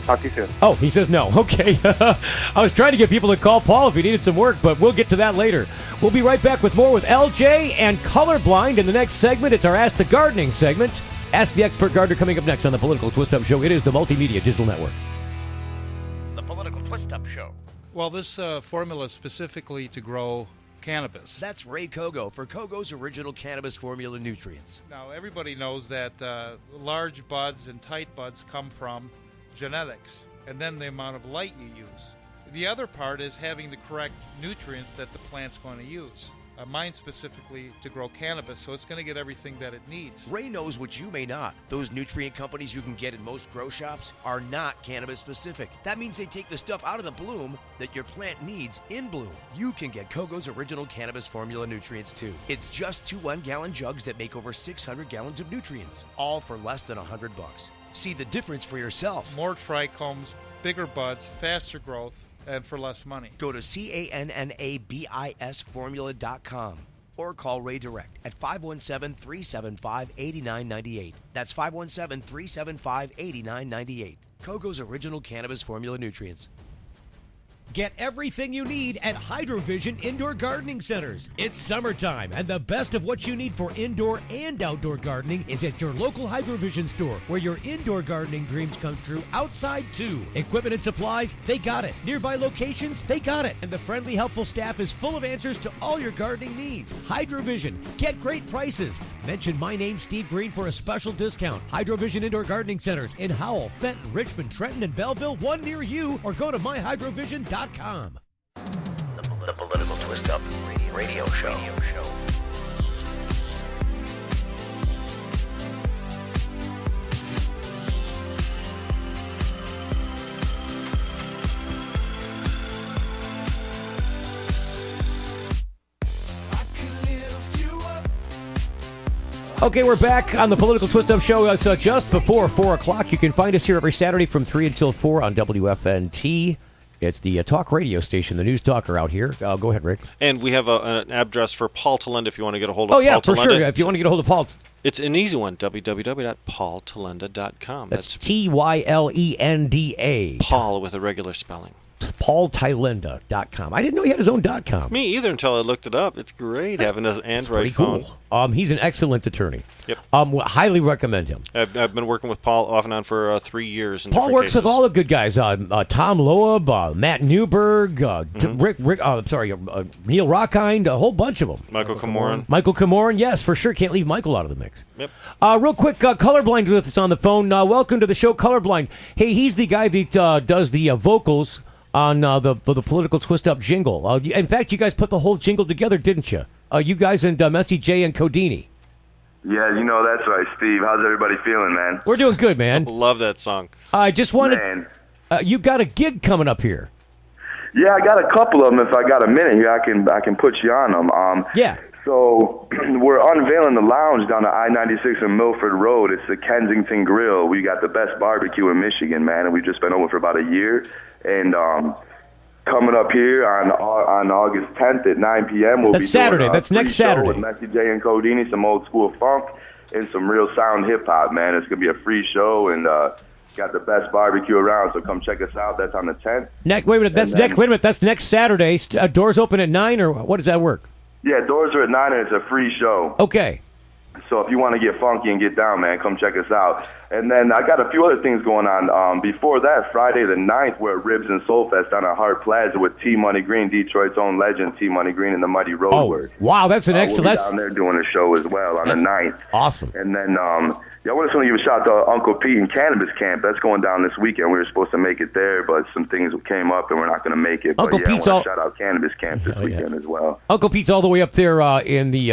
Talk to you soon. Oh, he says no. Okay. I was trying to get people to call Paul if he needed some work, but we'll get to that later. We'll be right back with more with LJ and Kolorblind. In the next segment, it's our Ask the Gardening segment. Ask the Expert Gardener coming up next on the Political Twist-Up Show. It is the Multimedia Digital Network. The Political Twist-Up Show. Well, this formula is specifically to grow cannabis. That's Ray Kogo for Kogo's original cannabis formula nutrients. Now, everybody knows that large buds and tight buds come from genetics, and then the amount of light you use. The other part is having the correct nutrients that the plant's going to use. Mine specifically to grow cannabis, so it's going to get everything that it needs. Ray knows what you may not. Those nutrient companies you can get in most grow shops are not cannabis specific. That means they take the stuff out of the bloom that your plant needs in bloom. You can get Kogo's original cannabis formula nutrients too. It's just 2 1-gallon jugs that make over 600 gallons of nutrients, all for less than $100. See the difference for yourself. More trichomes, bigger buds, faster growth, and for less money. Go to CANNABISformula.com or call Ray direct at 517-375-8998. That's 517-375-8998. Kogo's original cannabis formula nutrients. Get everything you need at Hydrovision Indoor Gardening Centers. It's summertime, and the best of what you need for indoor and outdoor gardening is at your local Hydrovision store, where your indoor gardening dreams come true outside, too. Equipment and supplies, they got it. Nearby locations, they got it. And the friendly, helpful staff is full of answers to all your gardening needs. Hydrovision. Get great prices. Mention my name, Steve Greene, for a special discount. Hydrovision Indoor Gardening Centers in Howell, Fenton, Richmond, Trenton, and Belleville, one near you, or go to myhydrovision.com. The Political Twist-Up Radio Show. Okay, we're back on the Political Twist-Up Show. It's just before 4 o'clock. You can find us here every Saturday from 3 until 4 on WFNT. It's the talk radio station, the news talker out here. Go ahead, Rick. And we have an address for Paul Tylenda if you want to get a hold of Paul Paul for Tylenda. sure. If you want to get a hold of Paul. It's an easy one, www.paultylenda.com. That's Tylenda. Paul with a regular spelling. PaulTylenda.com. I didn't know he had his own .com. Me either until I looked it up. It's great having an Android phone. Cool. He's an excellent attorney. Yep. Highly recommend him. I've been working with Paul off and on for 3 years. Paul works with all the good guys. Tom Loeb, Matt Newberg, Neil Rockhind, a whole bunch of them. Michael Camoran. Michael Camoran, yes, for sure. Can't leave Michael out of the mix. Yep. Real quick, Kolorblind with us on the phone. Welcome to the show, Kolorblind. Hey, he's the guy that does the vocals on the Political Twist-Up jingle. In fact, you guys put the whole jingle together, didn't you? You guys and Messy J and Codini. Yeah, that's right, Steve. How's everybody feeling, man? We're doing good, man. Love that song. I just wanted... you got a gig coming up here. Yeah, I got a couple of them. If I got a minute here, I can put you on them. Yeah. So we're unveiling the lounge down at I-96 and Milford Road. It's the Kensington Grill. We got the best barbecue in Michigan, man, and we've just been open for about a year. And coming up here on August 10th at 9 p.m. That's Saturday. That's next Saturday. With Messy J and Codini, some old school funk and some real sound hip hop, man. It's gonna be a free show and got the best barbecue around. So come check us out. That's on the 10th. Wait a minute. That's next Saturday. Doors open at 9, or what does that work? Yeah, doors are at 9 and it's a free show. Okay. So if you want to get funky and get down, man, come check us out. And then I got a few other things going on. Before that, Friday the 9th, we're at Ribs and Soul Fest down at Hart Plaza with T. Money Greene, Detroit's own legend, T. Money Greene and the Mighty Roadwork. Wow, that's an excellent... We'll be down there doing a show as well on the 9th. Awesome. And then I want to give a shout out to Uncle Pete and Cannabis Camp. That's going down this weekend. We were supposed to make it there, but some things came up and we're not going to make it. Uncle but, Pete's I want to shout out Cannabis Camp this weekend as well. Uncle Pete's all the way up there in the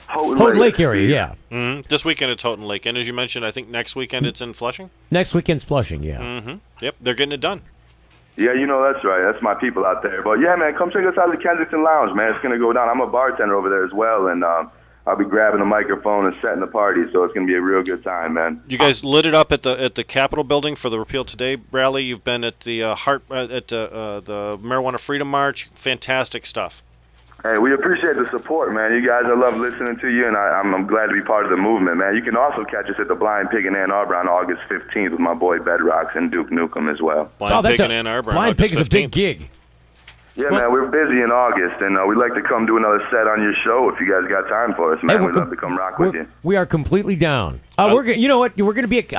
Houghton Lake area, yeah. Mm-hmm. This weekend it's Houghton Lake, and as you mentioned, I think next weekend it's in Flushing. Next weekend's Flushing, yeah. Mm-hmm. Yep, they're getting it done. Yeah, that's right. That's my people out there. But yeah, man, come check us out at the Kensington Lounge, man. It's gonna go down. I'm a bartender over there as well, and I'll be grabbing the microphone and setting the party. So it's gonna be a real good time, man. You guys lit it up at the Capitol building for the Repeal Today rally. You've been at the the Marijuana Freedom March. Fantastic stuff. Hey, we appreciate the support, man. You guys, I love listening to you, and I'm glad to be part of the movement, man. You can also catch us at the Blind Pig in Ann Arbor on August 15th with my boy Bedrocks and Duke Nukem as well. Blind Pig in Ann Arbor. Blind Pig is a big gig. Yeah, man, we're busy in August, and we'd like to come do another set on your show if you guys got time for us, man. We'd love to come rock with you. We are completely down. You know what? We're going to be at,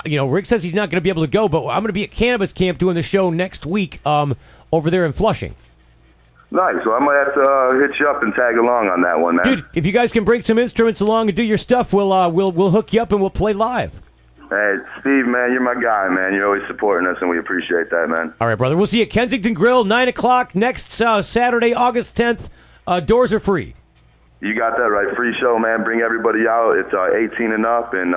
Rick says he's not going to be able to go, but I'm going to be at Cannabis Camp doing the show next week over there in Flushing. Nice. Well, I might have to hit you up and tag along on that one, man. Dude, if you guys can bring some instruments along and do your stuff, we'll hook you up and we'll play live. Hey, Steve, man, you're my guy, man. You're always supporting us, and we appreciate that, man. All right, brother. We'll see you at Kensington Grill, 9 o'clock next Saturday, August 10th. Doors are free. You got that right. Free show, man. Bring everybody out. It's 18 and up, and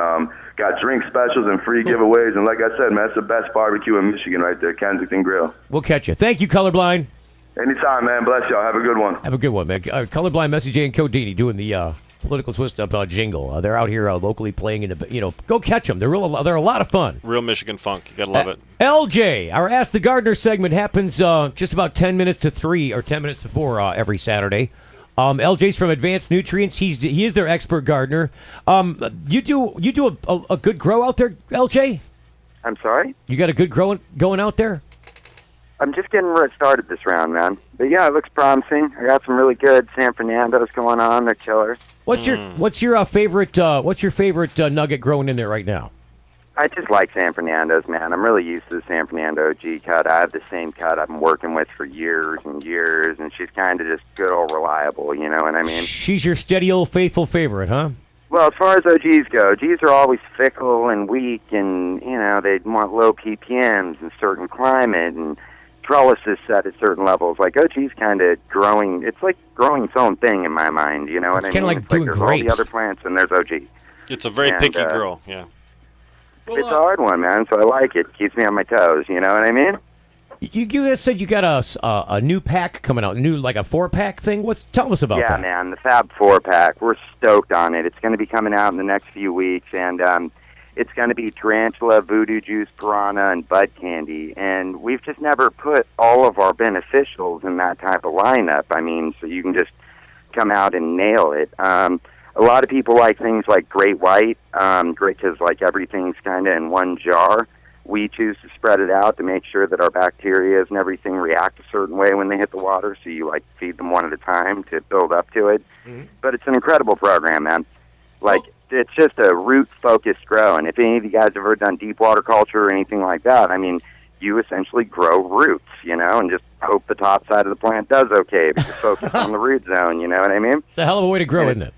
got drink specials and free giveaways. And like I said, man, it's the best barbecue in Michigan right there, Kensington Grill. We'll catch you. Thank you, Kolorblind. Anytime, man. Bless y'all. Have a good one. Have a good one, man. Kolorblind, Messy J and Codini doing the Political Twist-Up jingle. They're out here locally playing go catch them. They're a lot of fun. Real Michigan funk. You gotta love it. LJ, our Ask the Gardener segment happens just about 10 minutes to 3 or 10 minutes to 4 every Saturday. LJ's from Advanced Nutrients. He is their expert gardener. You do a good grow out there, LJ? I'm sorry? You got a good grow going out there? I'm just getting started this round, man. But yeah, it looks promising. I got some really good San Fernandos going on. They're killer. What's your favorite nugget growing in there right now? I just like San Fernandos, man. I'm really used to the San Fernando OG cut. I have the same cut I've been working with for years and years, and she's kind of just good old reliable, you know what I mean? She's your steady old faithful favorite, huh? Well, as far as OGs go, OGs are always fickle and weak, and, they want low ppms in certain climate, and trellises set at certain levels. Like OG's kind of growing. It's like growing its own thing in my mind. You know what I mean? It's kind of like doing there's grapes. All the other plants, and there's OG. It's a very picky girl. Yeah. It's a hard one, man. So I like it. Keeps me on my toes. You know what I mean? You guys said you got a new pack coming out, like a 4-pack thing. Tell us about that. Yeah, man, the Fab 4-pack. We're stoked on it. It's going to be coming out in the next few weeks, and it's going to be tarantula, voodoo juice, piranha, and bud candy. And we've just never put all of our beneficials in that type of lineup. I mean, so you can just come out and nail it. A lot of people like things like Great White, because like everything's kind of in one jar. We choose to spread it out to make sure that our bacteria and everything react a certain way when they hit the water. So you like feed them one at a time to build up to it. Mm-hmm. But it's an incredible program, man. Like it's just a root-focused grow. And if any of you guys have ever done deep water culture or anything like that, I mean, you essentially grow roots, and just hope the top side of the plant does okay, but you're focused on the root zone. You know what I mean? It's a hell of a way to grow, isn't it?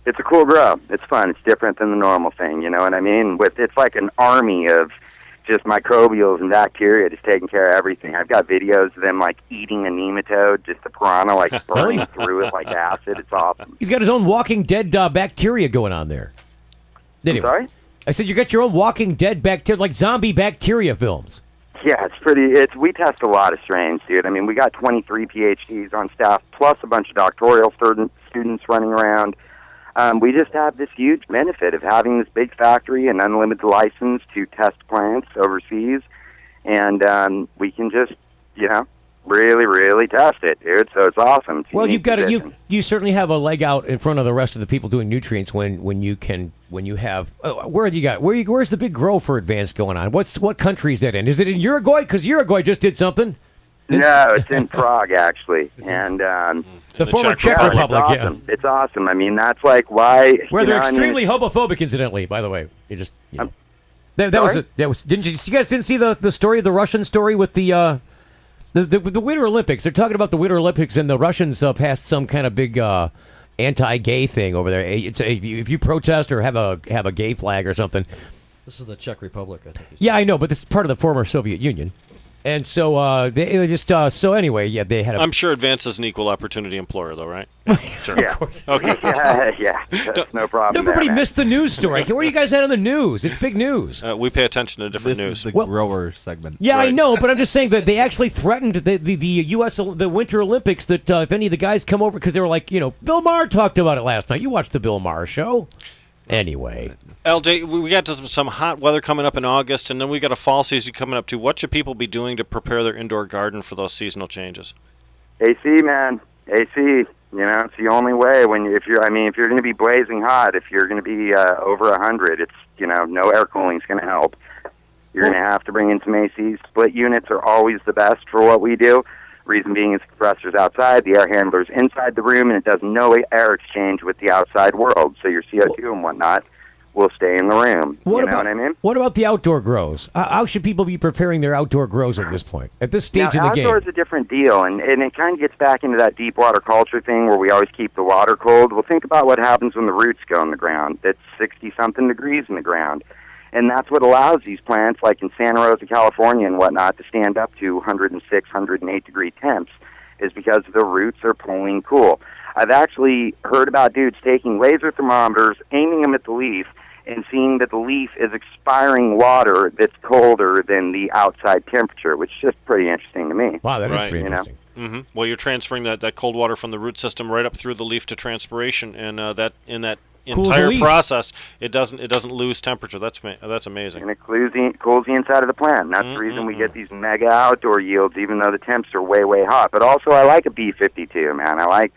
It's a cool grow. It's fun. It's different than the normal thing. You know what I mean? It's like an army of just microbials and bacteria just taking care of everything. I've got videos of them like eating a nematode, just the piranha like burning through it like acid. It's awesome. He's got his own Walking Dead bacteria going on there. Anyway, sorry? I said you got your own Walking Dead bacteria, like zombie bacteria films. Yeah, we test a lot of strains, dude. I mean, we got 23 PhDs on staff, plus a bunch of doctoral students running around. We just have this huge benefit of having this big factory and unlimited license to test plants overseas, and we can just, really, really test it, dude. So it's awesome. It's well, you certainly have a leg out in front of the rest of the people doing nutrients when you have where's the big grow for advanced going on? What country is that in? Is it in Uruguay? Because Uruguay just did something. No, it's in Prague actually, and the former Czech Republic. It's awesome. Yeah, it's awesome. I mean, that's like why. Where they're extremely homophobic, incidentally. By the way, you just that was didn't you guys didn't see the story, the Russian story with the Winter Olympics? They're talking about the Winter Olympics, and the Russians passed some kind of big anti-gay thing over there. It's if you protest or have a gay flag or something. This is the Czech Republic, I think. Yeah, I know, but this is part of the former Soviet Union. And so they just so anyway, yeah, they had. I'm sure Advance is an equal opportunity employer, though, right? Sure, yeah. Of course. Okay. yeah, that's no problem. Everybody missed the news story. Where are you guys at on the news? It's big news. We pay attention to different news. This is the grower segment. Yeah, right. I know, but I'm just saying that they actually threatened the U.S. the Winter Olympics that if any of the guys come over, because they were like, Bill Maher talked about it last night. You watched the Bill Maher show. Anyway. LJ, we got some hot weather coming up in August, and then we got a fall season coming up too. What should people be doing to prepare their indoor garden for those seasonal changes? AC, man. AC. It's the only way. If you're going to be blazing hot, if you're going to be over 100, it's no air cooling is going to help. You're going to have to bring in some AC. Split units are always the best for what we do. Reason being is the compressor's outside, the air handler's inside the room, and it does no air exchange with the outside world. So your CO2 and whatnot will stay in the room. What I mean? What about the outdoor grows? How should people be preparing their outdoor grows at this point, at this stage in the game? Outdoor is a different deal, and it kind of gets back into that deep water culture thing where we always keep the water cold. Well, think about what happens when the roots go in the ground. It's 60-something degrees in the ground. And that's what allows these plants, like in Santa Rosa, California and whatnot, to stand up to 106, 108-degree temps, is because the roots are pulling cool. I've actually heard about dudes taking laser thermometers, aiming them at the leaf, and seeing that the leaf is expiring water that's colder than the outside temperature, which is just pretty interesting to me. Wow, that is pretty interesting. Mm-hmm. Well, you're transferring that cold water from the root system right up through the leaf to transpiration, and that entire process, it doesn't lose temperature. That's amazing. And it cools the inside of the plant. And that's the reason we get these mega outdoor yields, even though the temps are way, way hot. But also, I like a B52, man. I like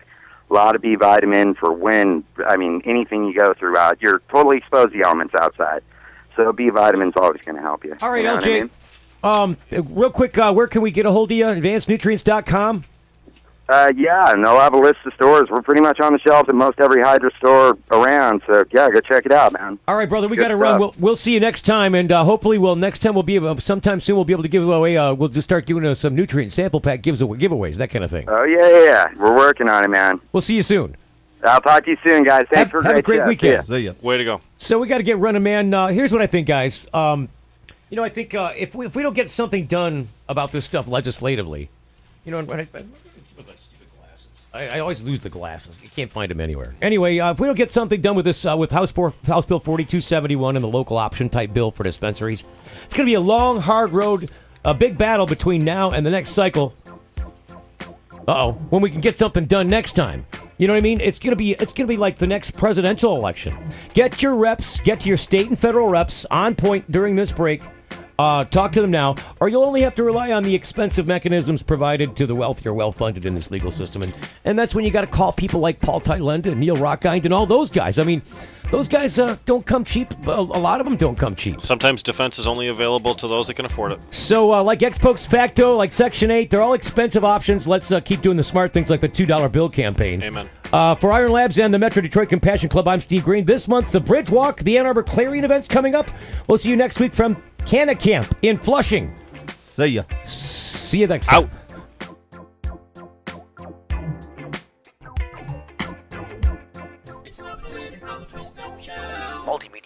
a lot of B vitamin for anything you go through out. You're totally exposed to the elements outside. So B vitamin's always going to help you. All right, LJ. Real quick, where can we get a hold of you? AdvancedNutrients.com? Yeah, and they'll have a list of stores. We're pretty much on the shelves at most every Hydro store around. So, yeah, go check it out, man. All right, brother, we got to run. We'll see you next time, and hopefully next time sometime soon we'll be able to give away, we'll just start doing some nutrient sample pack giveaways, that kind of thing. Oh, yeah. We're working on it, man. We'll see you soon. I'll talk to you soon, guys. Thanks for have a great weekend. See ya. Way to go. So we got to get running, man. Here's what I think, guys. I think if we don't get something done about this stuff legislatively, I always lose the glasses. You can't find them anywhere. Anyway, if we don't get something done with this, with House Bill 4271 and the local option type bill for dispensaries, it's going to be a long, hard road a big battle between now and the next cycle. When we can get something done next time. You know what I mean? It's gonna be like the next presidential election. Get your reps, get to your state and federal reps on point during this break. Talk to them now, or you'll only have to rely on the expensive mechanisms provided to the wealthy or well-funded in this legal system. And that's when you got to call people like Paul Tylenda and Neil Rockhind and all those guys. I mean, those guys don't come cheap. A lot of them don't come cheap. Sometimes defense is only available to those that can afford it. So like X-Pokes Facto, like Section 8, they're all expensive options. Let's keep doing the smart things like the $2 bill campaign. Amen. For Iron Labs and the Metro Detroit Compassion Club, I'm Steve Greene. This month's the Bridge Walk, the Ann Arbor Clarion event's coming up. We'll see you next week from Canna Camp in Flushing. See ya. See you next time. Out. Multimedia